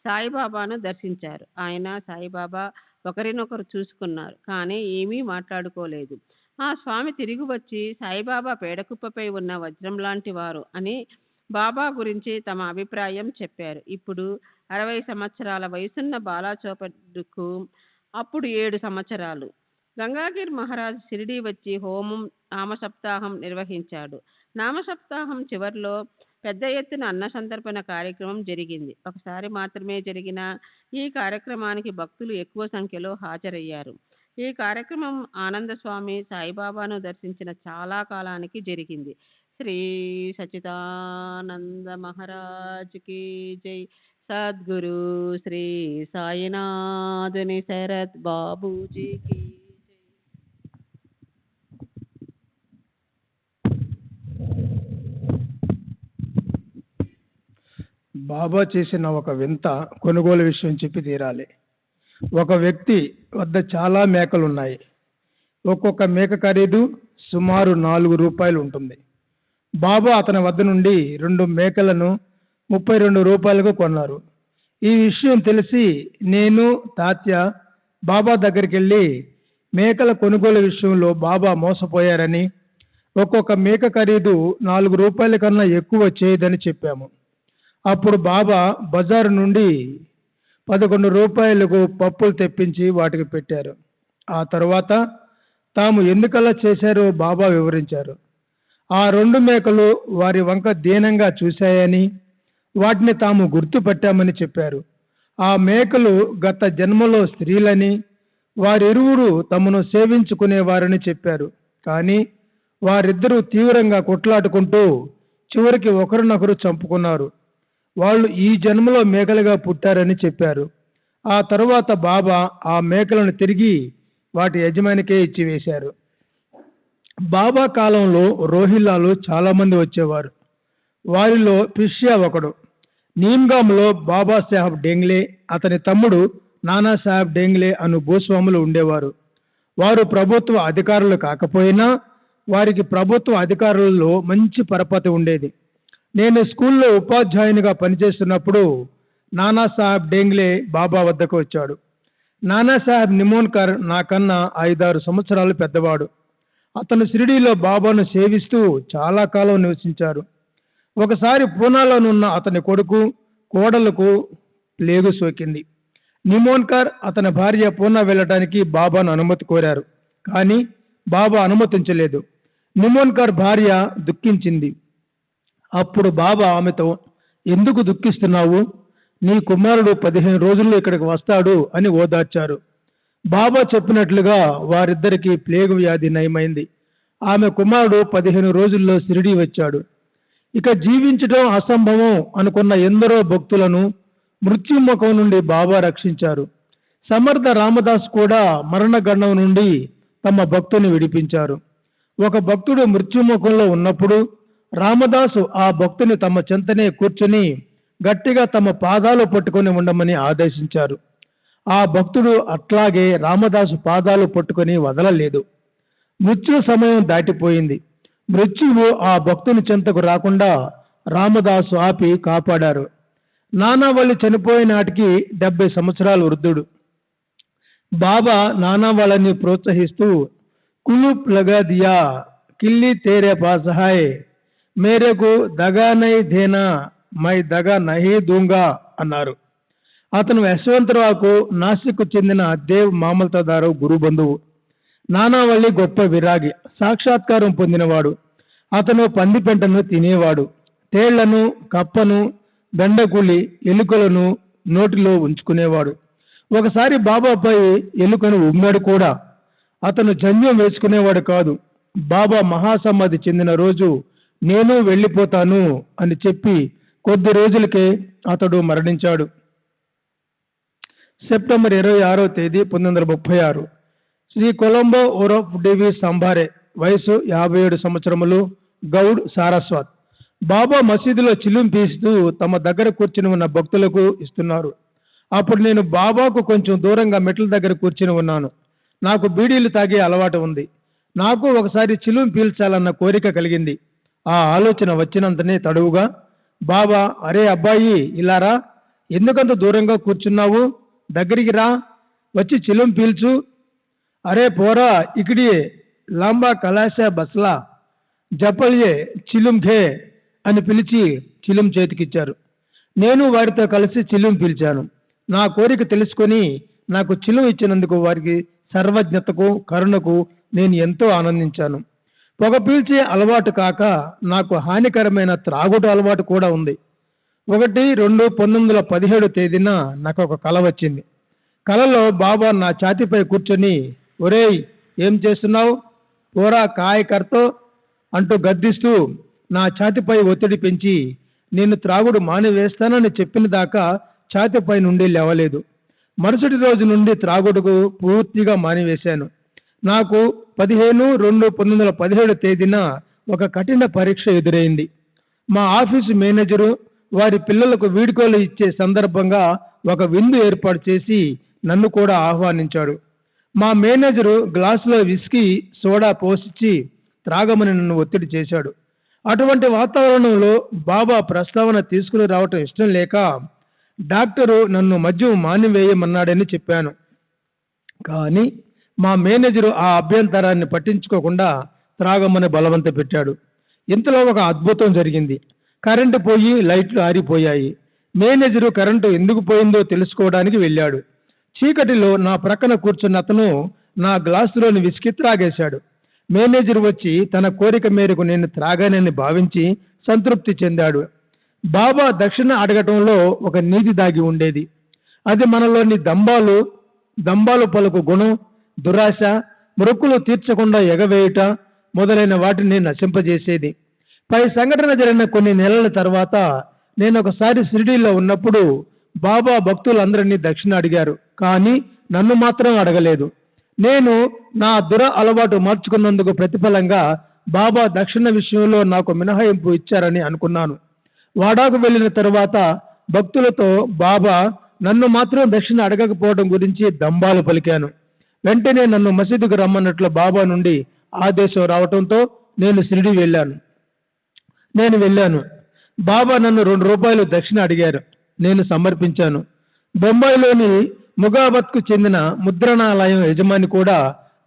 సాయిబాబాను దర్శించారు. ఆయన, సాయిబాబా ఒకరినొకరు చూసుకున్నారు, కానీ ఏమీ మాట్లాడుకోలేదు. ఆ స్వామి తిరిగి వచ్చి సాయిబాబా పేడకుప్పపై ఉన్న వజ్రం లాంటి వారు అని బాబా గురించి తమ అభిప్రాయం చెప్పారు. ఇప్పుడు 60 సంవత్సరాల వయసున్న బాలాచోపడ్కు అప్పుడు 7 సంవత్సరాలు. గంగాగిర్ మహారాజ్ షిరిడీ వచ్చి హోమం, నామసప్తాహం నిర్వహించాడు. నామసప్తాహం చివర్లో పెద్ద ఎత్తున అన్న సంతర్పణ కార్యక్రమం జరిగింది. ఒకసారి మాత్రమే జరిగిన ఈ కార్యక్రమానికి భక్తులు ఎక్కువ సంఖ్యలో హాజరయ్యారు. ఈ కార్యక్రమం ఆనందస్వామి సాయిబాబాను దర్శించిన చాలా కాలానికి జరిగింది. శ్రీ సచ్చిదానంద మహారాజ్ కీ జై. సద్గురు శ్రీ సాయినాథుని శరత్ బాబూజీకి బాబా చేసిన ఒక వింత కొనుగోలు విషయం చెప్పి తీరాలి. ఒక వ్యక్తి వద్ద చాలా మేకలు ఉన్నాయి. ఒక్కొక్క మేక ఖరీదు సుమారు 4 రూపాయలు ఉంటుంది. బాబా అతని వద్ద నుండి 2 మేకలను 32 రూపాయలకు కొన్నారు. ఈ విషయం తెలిసి నేను తాత్య బాబా దగ్గరికి వెళ్ళి మేకల కొనుగోలు విషయంలో బాబా మోసపోయారని, ఒక్కొక్క మేక ఖరీదు 4 రూపాయల కన్నా ఎక్కువ చేయదని చెప్పాము. అప్పుడు బాబా బజారు నుండి 11 రూపాయలకు పప్పులు తెప్పించి వాటికి పెట్టారు. ఆ తర్వాత తాము ఎందుకలా చేశారో బాబా వివరించారు. ఆ 2 మేకలు వారి వంక దీనంగా చూశాయని, వాటిని తాము గుర్తుపట్టామని చెప్పారు. ఆ మేకలు గత జన్మలో స్త్రీలని, వారిరువురు తమను సేవించుకునేవారని చెప్పారు. కానీ వారిద్దరూ తీవ్రంగా కొట్లాడుకుంటూ చివరికి ఒకరినొకరు చంపుకున్నారు. వాళ్ళు ఈ జన్మలో మేకలుగా పుట్టారని చెప్పారు. ఆ తరువాత బాబా ఆ మేకలను తిరిగి వాటి యజమానికే ఇచ్చివేశారు. బాబా కాలంలో రోహిల్లాలు చాలా మంది వచ్చేవారు. వారిలో పిష్యా ఒకడు. నీమ్గాంలో బాబా సాహెబ్ డేంగ్లే, అతని తమ్ముడు నానా సాహెబ్ డేంగ్లే అను భూస్వాములు ఉండేవారు. వారు ప్రభుత్వ అధికారులు కాకపోయినా వారికి ప్రభుత్వ అధికారులలో మంచి పరపతి ఉండేది. నేను స్కూల్లో ఉపాధ్యాయునిగా పనిచేస్తున్నప్పుడు నానా సాహెబ్ డేంగ్లే బాబా వద్దకు వచ్చాడు. నానా సాహెబ్ నిమోన్కర్ నాకన్నా 5-6 సంవత్సరాలు పెద్దవాడు. అతను షిరిడీలో బాబాను సేవిస్తూ చాలా కాలం నివసించారు. ఒకసారి పూనాలోనున్న అతని కొడుకు కోడలకు ప్లేగు సోకింది. నిమోన్కర్ అతని భార్య పూనా వెళ్ళడానికి బాబాను అనుమతి కోరారు. కానీ బాబా అనుమతించలేదు. నిమోన్కర్ భార్య దుఃఖించింది. అప్పుడు బాబా ఆమెతో, ఎందుకు దుఃఖిస్తున్నావు? నీ కుమారుడు 15 రోజుల్లో ఇక్కడికి వస్తాడు అని ఓదార్చారు. బాబా చెప్పినట్లుగా వారిద్దరికీ ప్లేగు వ్యాధి నయమైంది. ఆమె కుమారుడు 15 రోజుల్లో షిరిడీ వచ్చాడు. ఇక జీవించడం అసంభవం అనుకున్న ఎందరో భక్తులను మృత్యుముఖం నుండి బాబా రక్షించారు. సమర్థ రామదాస్ కూడా మరణగండం నుండి తమ భక్తుని విడిపించారు. ఒక భక్తుడు మృత్యుముఖంలో ఉన్నప్పుడు రామదాసు ఆ భక్తుని తమ చెంతనే కూర్చుని గట్టిగా తమ పాదాలు పట్టుకొని ఉండమని ఆదేశించారు. ఆ భక్తుడు అట్లాగే రామదాసు పాదాలు పట్టుకొని వదలలేదు. మృత్యు సమయం దాటిపోయింది. మృత్యువు ఆ భక్తుని చెంతకు రాకుండా రామదాసు ఆపి కాపాడారు. నానావళి చనిపోయే నాటికి 70 సంవత్సరాల వృద్ధుడు. బాబా నానావళిని ప్రోత్సహిస్తూ కులుప్ లగా దియా, కిల్లి తేరే పాస్ హాయ్, మేరేకు దగా నహీ దేనా, మై దగా నహీ దూంగా అన్నారు. అతను యశ్వంతరావుకు నాసిక్కు చెందిన దేవ్ మామల్తదారు గురు బంధువు. నానావళి గొప్ప విరాగి, సాక్షాత్కారం పొందినవాడు. అతను పందిపెంటను తినేవాడు. తేళ్లను, కప్పను, బెండకులి, ఎలుకలను నోటిలో ఉంచుకునేవాడు. ఒకసారి బాబాపై ఎలుకను ఉమ్మాడు కూడా. అతను జంధ్యం వేసుకునేవాడు కాదు. బాబా మహాసమాధి చెందిన రోజు నేను వెళ్ళిపోతాను అని చెప్పి కొద్ది రోజులకే అతడు మరణించాడు. సెప్టెంబర్ 26వ తేదీ 1936. శ్రీ కొలంబో ఓరఫ్ డివి సంభారే, వయసు 57 సంవత్సరములు, గౌడ్, సారస్వత్. బాబా మసీదులో చిలుం పీస్తూ తమ దగ్గర కూర్చుని ఉన్న భక్తులకు ఇస్తున్నారు. అప్పుడు నేను బాబాకు కొంచెం దూరంగా మెట్ల దగ్గర కూర్చుని ఉన్నాను. నాకు బీడీలు తాగే అలవాటు ఉంది. నాకు ఒకసారి చిలుం పీల్చాలన్న కోరిక కలిగింది. ఆ ఆలోచన వచ్చినంతనే తడువుగా, బాబా, అరే అబ్బాయి ఇలారా, ఎందుకంత దూరంగా కూర్చున్నావు? దగ్గరికి రా, వచ్చి చిలుం పీల్చు. అరే పోరా ఇక్కడి లాంబా కలాశా బస్లా, జపల్యే చిలుం ఘే అని పిలిచి చిలుం చేతికిచ్చారు. నేను వారితో కలిసి చిలుం పీల్చాను. నా కోరిక తెలుసుకొని నాకు చిలుం ఇచ్చినందుకు వారికి సర్వజ్ఞతకు, కరుణకు నేను ఎంతో ఆనందించాను. పొగ పీల్చే అలవాటు కాక నాకు హానికరమైన త్రాగుడు అలవాటు కూడా ఉంది. 1-2-1917 తేదీన నాకు ఒక కల వచ్చింది. కలలో బాబా నా ఛాతీపై కూర్చొని, ఒరేయ్ ఏం చేస్తున్నావు, పోరా కాయ కర్తో అంటూ గద్దిస్తూ నా ఛాతీపై ఒత్తిడి పెంచి నేను త్రాగుడు మానివేస్తానని చెప్పిన దాకా ఛాతీపై నుండి లేవలేదు. మరుసటి రోజు నుండి త్రాగుడుకు పూర్తిగా మానివేశాను. నాకు 15-2-1917 తేదీన ఒక కఠిన పరీక్ష ఎదురైంది. మా ఆఫీసు మేనేజరు వారి పిల్లలకు వీడ్కోలు ఇచ్చే సందర్భంగా ఒక విందు ఏర్పాటు చేసి నన్ను కూడా ఆహ్వానించాడు. మా మేనేజరు గ్లాసులో విస్కీ సోడా పోసిచ్చి త్రాగమని నన్ను ఒత్తిడి చేశాడు. అటువంటి వాతావరణంలో బాబా ప్రస్తావన తీసుకుని రావటం ఇష్టం లేక డాక్టరు నన్ను మద్యం మానివేయమన్నాడని చెప్పాను. కానీ మా మేనేజరు ఆ అభ్యంతరాన్ని పట్టించుకోకుండా త్రాగమని బలవంత పెట్టాడు. ఇంతలో ఒక అద్భుతం జరిగింది. కరెంటు పోయి లైట్లు ఆరిపోయాయి. మేనేజరు కరెంటు ఎందుకు పోయిందో తెలుసుకోవడానికి వెళ్ళాడు. చీకటిలో నా ప్రక్కన కూర్చున్న అతను నా గ్లాసులోని విస్కీ త్రాగేశాడు. మేనేజర్ వచ్చి తన కోరిక మేరకు నేను త్రాగానని భావించి సంతృప్తి చెందాడు. బాబా దక్షిణ అడగటంలో ఒక నీతి దాగి ఉండేది. అది మనలోని దంబాలు పలుకు గుణం, దురాశ, మొక్కులు తీర్చకుండా ఎగవేయుట మొదలైన వాటిని నశింపజేసేది. పై సంఘటన జరిగిన కొన్ని నెలల తర్వాత నేను ఒకసారి షిరిడీలో ఉన్నప్పుడు బాబా భక్తులందరినీ దక్షిణ అడిగారు, కానీ నన్ను మాత్రం అడగలేదు. నేను నా అలవాటు మార్చుకున్నందుకు ప్రతిఫలంగా బాబా దక్షిణ విషయంలో నాకు మినహాయింపు ఇచ్చారని అనుకున్నాను. వాడాకు వెళ్ళిన తరువాత భక్తులతో బాబా నన్ను మాత్రం దక్షిణ అడగకపోవడం గురించి దంబాలు పలికాను. వెంటనే నన్ను మసీదుకు రమ్మన్నట్లు బాబా నుండి ఆదేశం రావటంతో నేను షిరిడి వెళ్ళాను. బాబా నన్ను 2 రూపాయలు దక్షిణ అడిగారు. నేను సమర్పించాను. బొంబాయిలోని ముగాబత్కు చెందిన ముద్రణాలయం యజమాని కూడా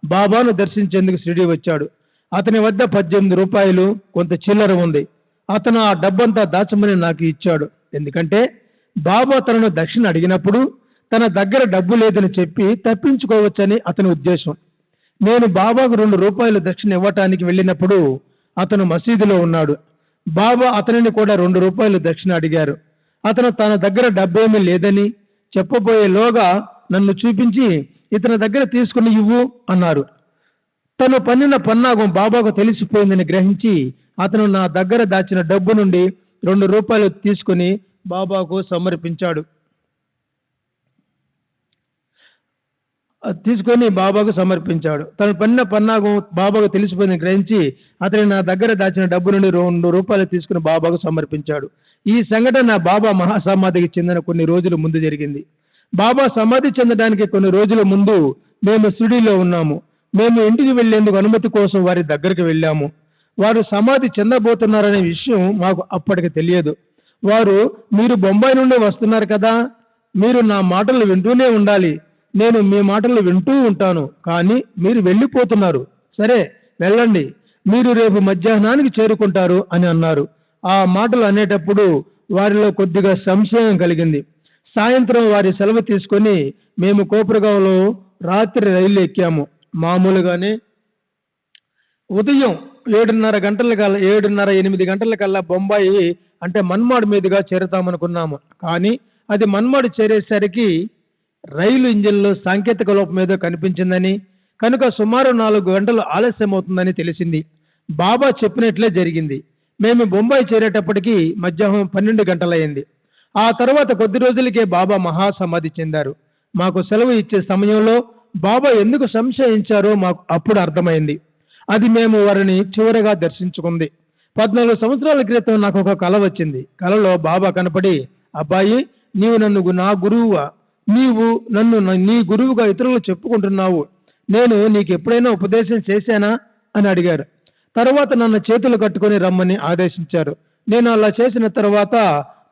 బాబాను దర్శించేందుకు షిరిడి వచ్చాడు. అతని వద్ద 18 రూపాయలు కొంత చిల్లర ఉంది. అతను ఆ డబ్బంతా దాచమని నాకు ఇచ్చాడు. ఎందుకంటే బాబా తనను దక్షిణ అడిగినప్పుడు తన దగ్గర డబ్బు లేదని చెప్పి తప్పించుకోవచ్చని అతని ఉద్దేశం. నేను బాబాకు 2 రూపాయలు దక్షిణ ఇవ్వటానికి వెళ్ళినప్పుడు అతను మసీదులో ఉన్నాడు. బాబా అతనిని కూడా 2 రూపాయలు దక్షిణ అడిగారు. అతను తన దగ్గర డబ్బేమీ లేదని చెప్పబోయేలోగా నన్ను చూపించి ఇతని దగ్గర తీసుకుని ఇవ్వు అన్నారు. తను పన్నిన పన్నాగం బాబాకు తెలిసిపోయిందని గ్రహించి అతను నా దగ్గర దాచిన డబ్బు నుండి 2 రూపాయలు తీసుకుని బాబాకు సమర్పించాడు. తను పన్నిన పన్నాగం బాబాకు తెలిసిపోయిందని గ్రహించి అతను నా దగ్గర దాచిన డబ్బు నుండి 2 రూపాయలు తీసుకుని బాబాకు సమర్పించాడు. ఈ సంఘటన బాబా మహాసమాధికి చెందిన కొన్ని రోజుల ముందు జరిగింది. బాబా సమాధి చెందడానికి కొన్ని రోజుల ముందు మేము షిరిడీలో ఉన్నాము. మేము ఇంటికి వెళ్లేందుకు అనుమతి కోసం వారి దగ్గరికి వెళ్ళాము. వారు సమాధి చెందబోతున్నారనే విషయం మాకు అప్పటికి తెలియదు. వారు, మీరు బొంబాయి నుండి వస్తున్నారు కదా, మీరు నా మాటలు వింటూనే ఉండాలి, నేను మీ మాటలు వింటూ ఉంటాను, కానీ మీరు వెళ్ళిపోతున్నారు, సరే వెళ్ళండి, మీరు రేపు మధ్యాహ్నానికి చేరుకుంటారు అని అన్నారు. ఆ మాటలు అనేటప్పుడు వారిలో కొద్దిగా సంశయం కలిగింది. సాయంత్రం వారి సెలవు తీసుకొని మేము కోపురగాంలో రాత్రి రైలు ఎక్కాము. మామూలుగానే ఉదయం 7:30-8 గంటలకల్లా బొంబాయి అంటే మన్మాడ్ మీదుగా చేరుతామనుకున్నాము. కానీ అది మన్మాడ్ చేరేసరికి రైలు ఇంజిన్లో సాంకేతిక లోపం ఏదో కనిపించిందని, కనుక సుమారు 4 గంటలు ఆలస్యం అవుతుందని తెలిసింది. బాబా చెప్పినట్లే జరిగింది. మేము బొంబాయి చేరేటప్పటికి మధ్యాహ్నం 12 గంటలయ్యింది. ఆ తర్వాత కొద్ది రోజులకే బాబా మహాసమాధి చెందారు. మాకు సెలవు ఇచ్చే సమయంలో బాబా ఎందుకు సంశయించారో మాకు అప్పుడు అర్థమైంది. అది మేము వారిని చివరగా దర్శించుకుంది. 14 సంవత్సరాల క్రితం నాకు ఒక కల వచ్చింది. కలలో బాబా కనపడి, అబ్బాయి, నీవు నన్ను నీ గురువుగా ఇతరులు చెప్పుకుంటున్నావు, నేను నీకు ఎప్పుడైనా ఉపదేశం చేశానా అని అడిగారు. తర్వాత నన్ను చేతులు కట్టుకొని రమ్మని ఆదేశించారు. నేను అలా చేసిన తర్వాత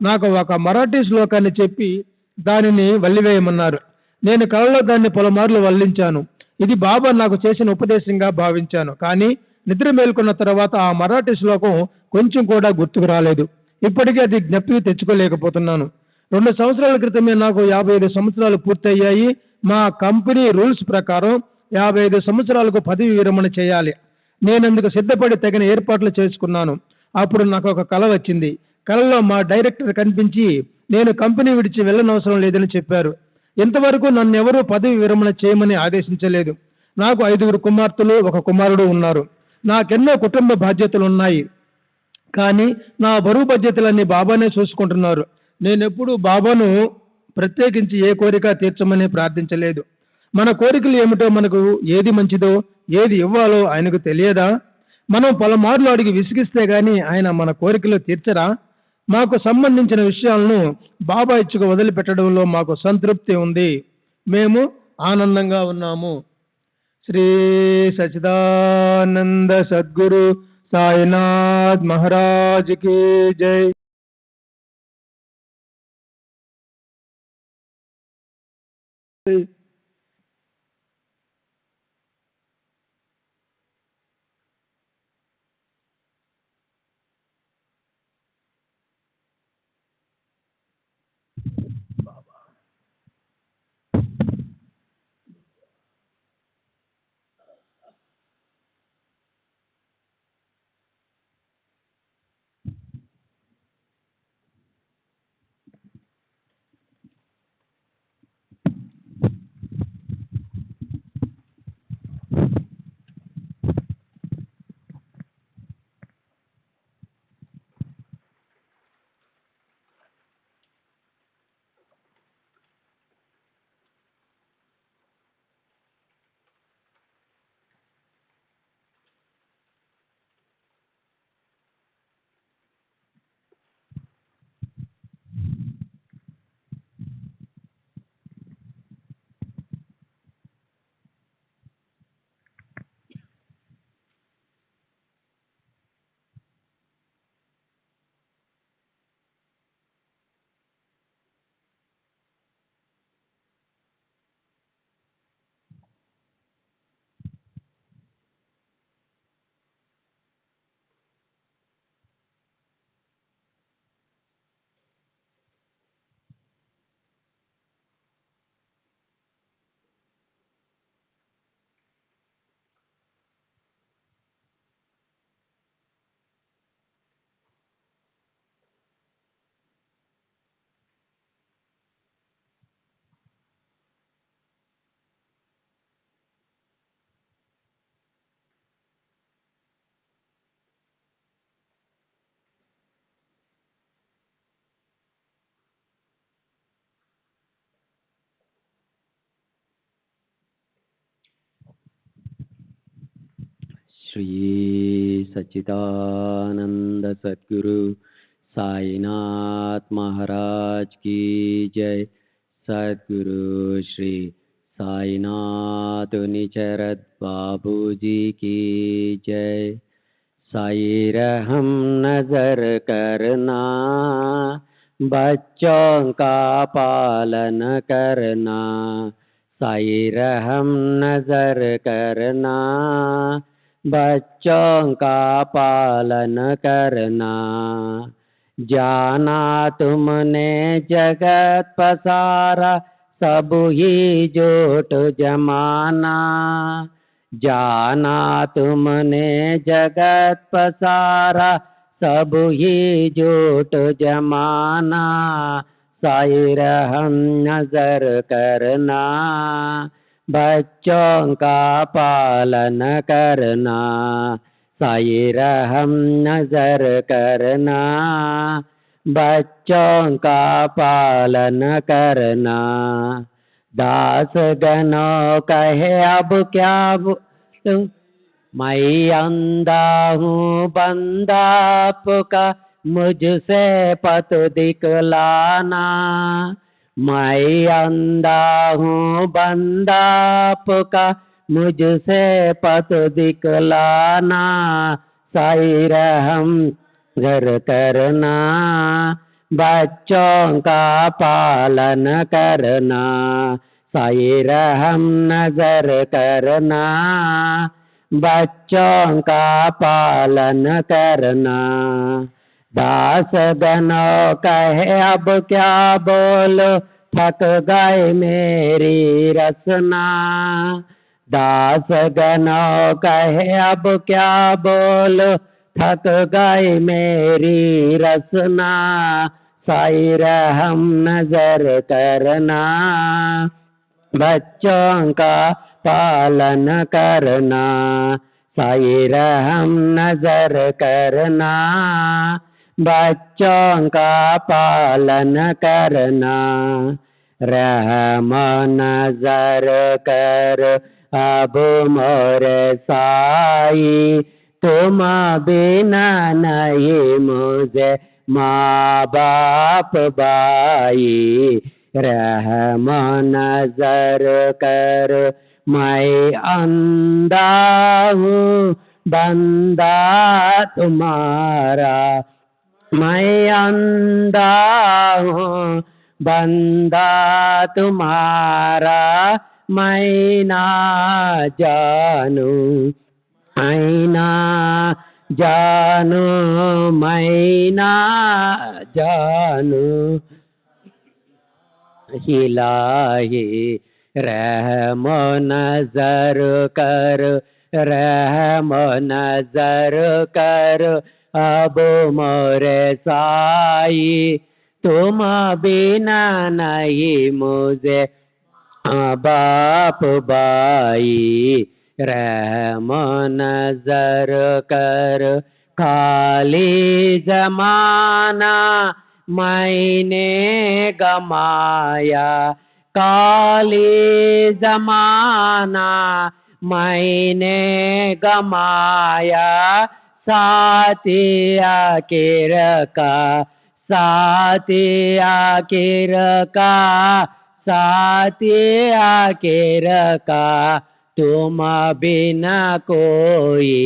నాకు ఒక మరాఠీ శ్లోకాన్ని చెప్పి దానిని వల్లివేయమన్నారు. నేను కలలో దాన్ని పలుమార్లు వల్లించాను. ఇది బాబా నాకు చేసిన ఉపదేశంగా భావించాను. కానీ నిద్ర మేల్కొన్న తర్వాత ఆ మరాఠీ శ్లోకం కొంచెం కూడా గుర్తుకు రాలేదు. ఇప్పటికీ అది జ్ఞప్తికి తెచ్చుకోలేకపోతున్నాను. 2 సంవత్సరాల క్రితమే నాకు 55 సంవత్సరాలు పూర్తయ్యాయి. మా కంపెనీ రూల్స్ ప్రకారం 55 సంవత్సరాలకు పదవి విరమణ చేయాలి. నేనందుకు సిద్ధపడి తగిన ఏర్పాట్లు చేసుకున్నాను. అప్పుడు నాకు ఒక కల వచ్చింది. కలలో మా డైరెక్టర్ కనిపించి నేను కంపెనీ విడిచి వెళ్ళనవసరం లేదని చెప్పారు. ఇంతవరకు నన్నెవరూ పదవి విరమణ చేయమని ఆదేశించలేదు. నాకు 5 కుమార్తెలు, 1 కుమారుడు ఉన్నారు. నాకెన్నో కుటుంబ బాధ్యతలు ఉన్నాయి. కానీ నా బరువు బాధ్యతలన్నీ బాబానే చూసుకుంటున్నారు. నేనెప్పుడు బాబాను ప్రత్యేకించి ఏ కోరిక తీర్చమని ప్రార్థించలేదు. మన కోరికలు ఏమిటో, మనకు ఏది మంచిదో ఏది ఇవ్వాలో ఆయనకు తెలియదా? మనం పలుమార్లు అడిగి విసిగిస్తే గాని ఆయన మన కోరికలు తీర్చరా? మాకు సంబంధించిన విషయాలను బాబా ఇచ్చుకు వదిలిపెట్టడంలో మాకు సంతృప్తి ఉంది. మేము ఆనందంగా ఉన్నాము. శ్రీ సచిదానంద సద్గురు సాయినాథ్ మహారాజ్ కి జై. శ్రీ సచ్చిదానంద సద్గురు సాయినాథ్ మహారాజ్ की जय. सद्गुरु श्री साईनाथ निचरत बाबूजी की जय. साई रहम नजर करना, बच्चों का पालन करना. साई रहम नजर करना, बच्चों का पालन करना. जाना तुमने जगत पसारा, सब ही झूठ जमाना. जाना तुमने जगत पसारा, सब ही झूठ जमाना. साई रहम नजर करना, बच्चों का पालन करना. साई रहम नजर करना, बच्चों का पालन करना. दास गणों कहे अब क्या बोलूं, मैं अंधा हूँ बंदा आपका, मुझसे पथ दिखलाना. मैं अंधा हूँ बंदा आपका, मुझसे पथ दिखलाना. साई रहम घर करना, बच्चों का पालन करना. साई रहम नजर करना, बच्चों का पालन करना. दास गणों कहे अब क्या बोलो, थक गए मेरी रचना. दास गणों कहे अब क्या बोलो, थक गए मेरी रचना. साई रहम नजर करना, बच्चों का पालन करना. साई रहम नजर करना, बच्चों का पालन करना. रहम नजर कर अब मोरे साई, तुम बिना नहीं मुझे माँ बाप भाई रहम नजर कर। मैं अंधा हूँ बंदा तुम्हारा, मैं अंधा हूँ बंदा तुम्हारा, मैं ना जानू मैं ना जानू मैं ना जानू। इलाही रहम नजर कर, रहम नजर कर। अब मोरे साई तुम बिना नहीं मुझे बाप भाई रहम नजर कर। खाली जमाना मैंने गमाया, खाली जमाना मैंने गमाया। साथिया के रखा, साथिया के रखा, साथिया के रखा। तुम बिना कोई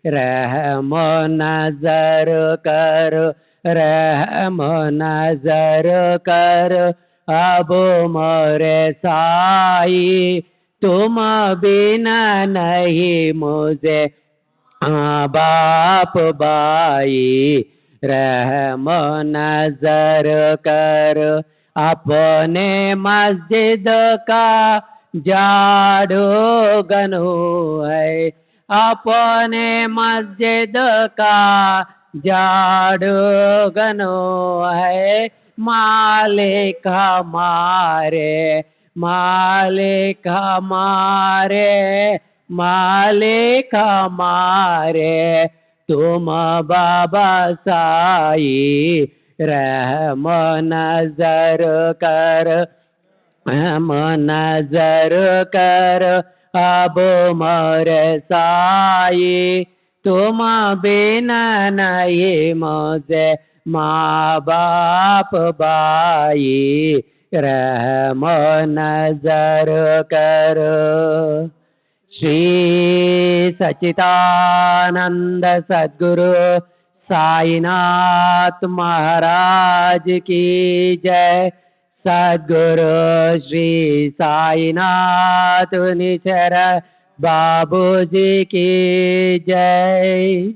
रहम नजर कर, रहम नजर कर। अब मोरे साई तुम बिना नहीं मुझे बाप भाई रहम नजर कर। अपने मस्जिद का झाड़ू गनू है, अपने मस्जिद का झाड़ू गनू है। मालिक हमारे, मालिक हमारे, मालिक हमारे। तुम बाबा साई रहम नजर कर, रहम नजर कर। अब मोरे साई तुम बिना नहीं मुझे माँ बाप भाई रहम नजर कर। श्री सच्चिदानंद सद्गुरु साईनाथ महाराज की जय। सद्गुरु श्री साईनाथ निचर बाबूजी की जय।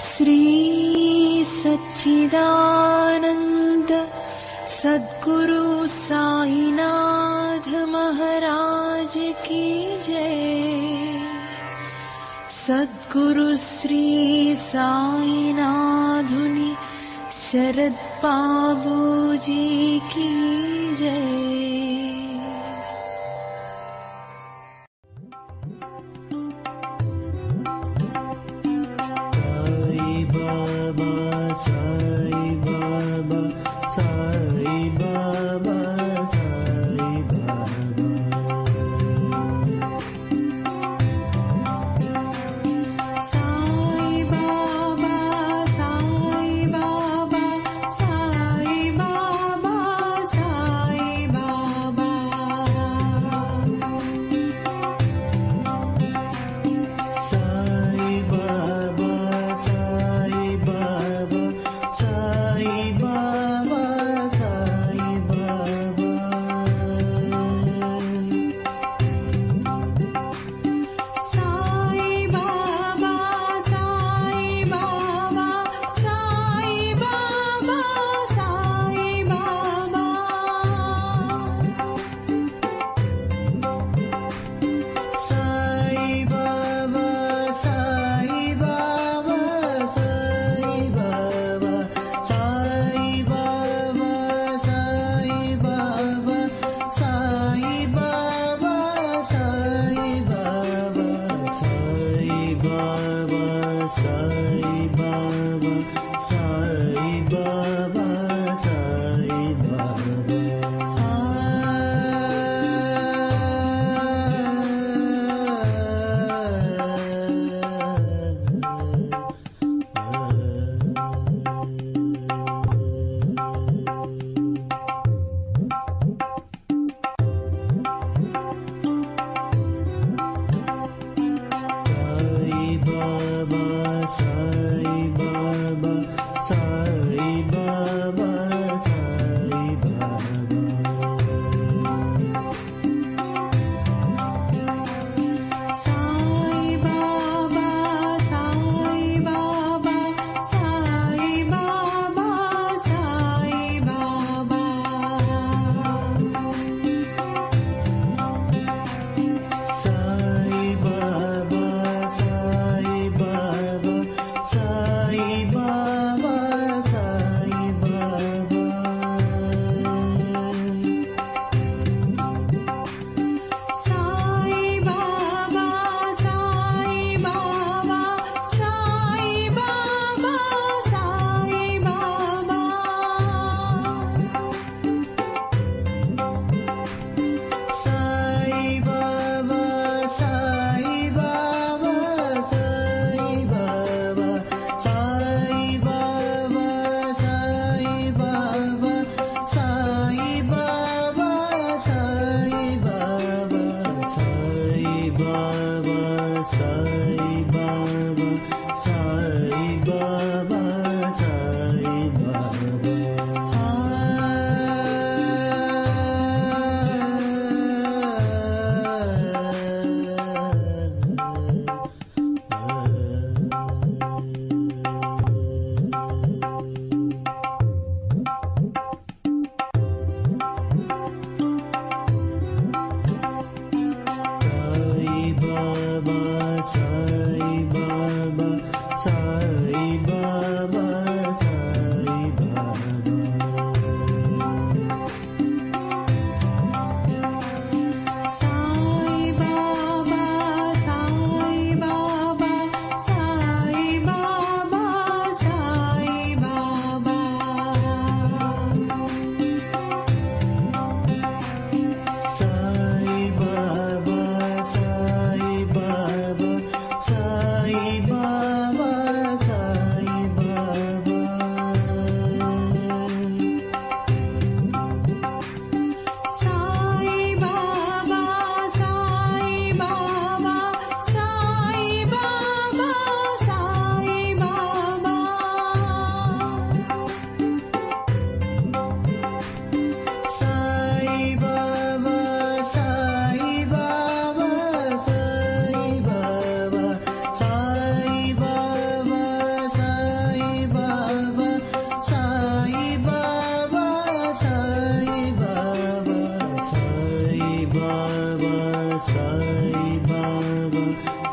श्री सच्चिदानंद सद्गुरु साईनाथ महाराज की जय। सद्गुरु श्री साईनाथुनि शरद बाबूजी की जय। साई बाबा साई बाबा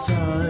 साई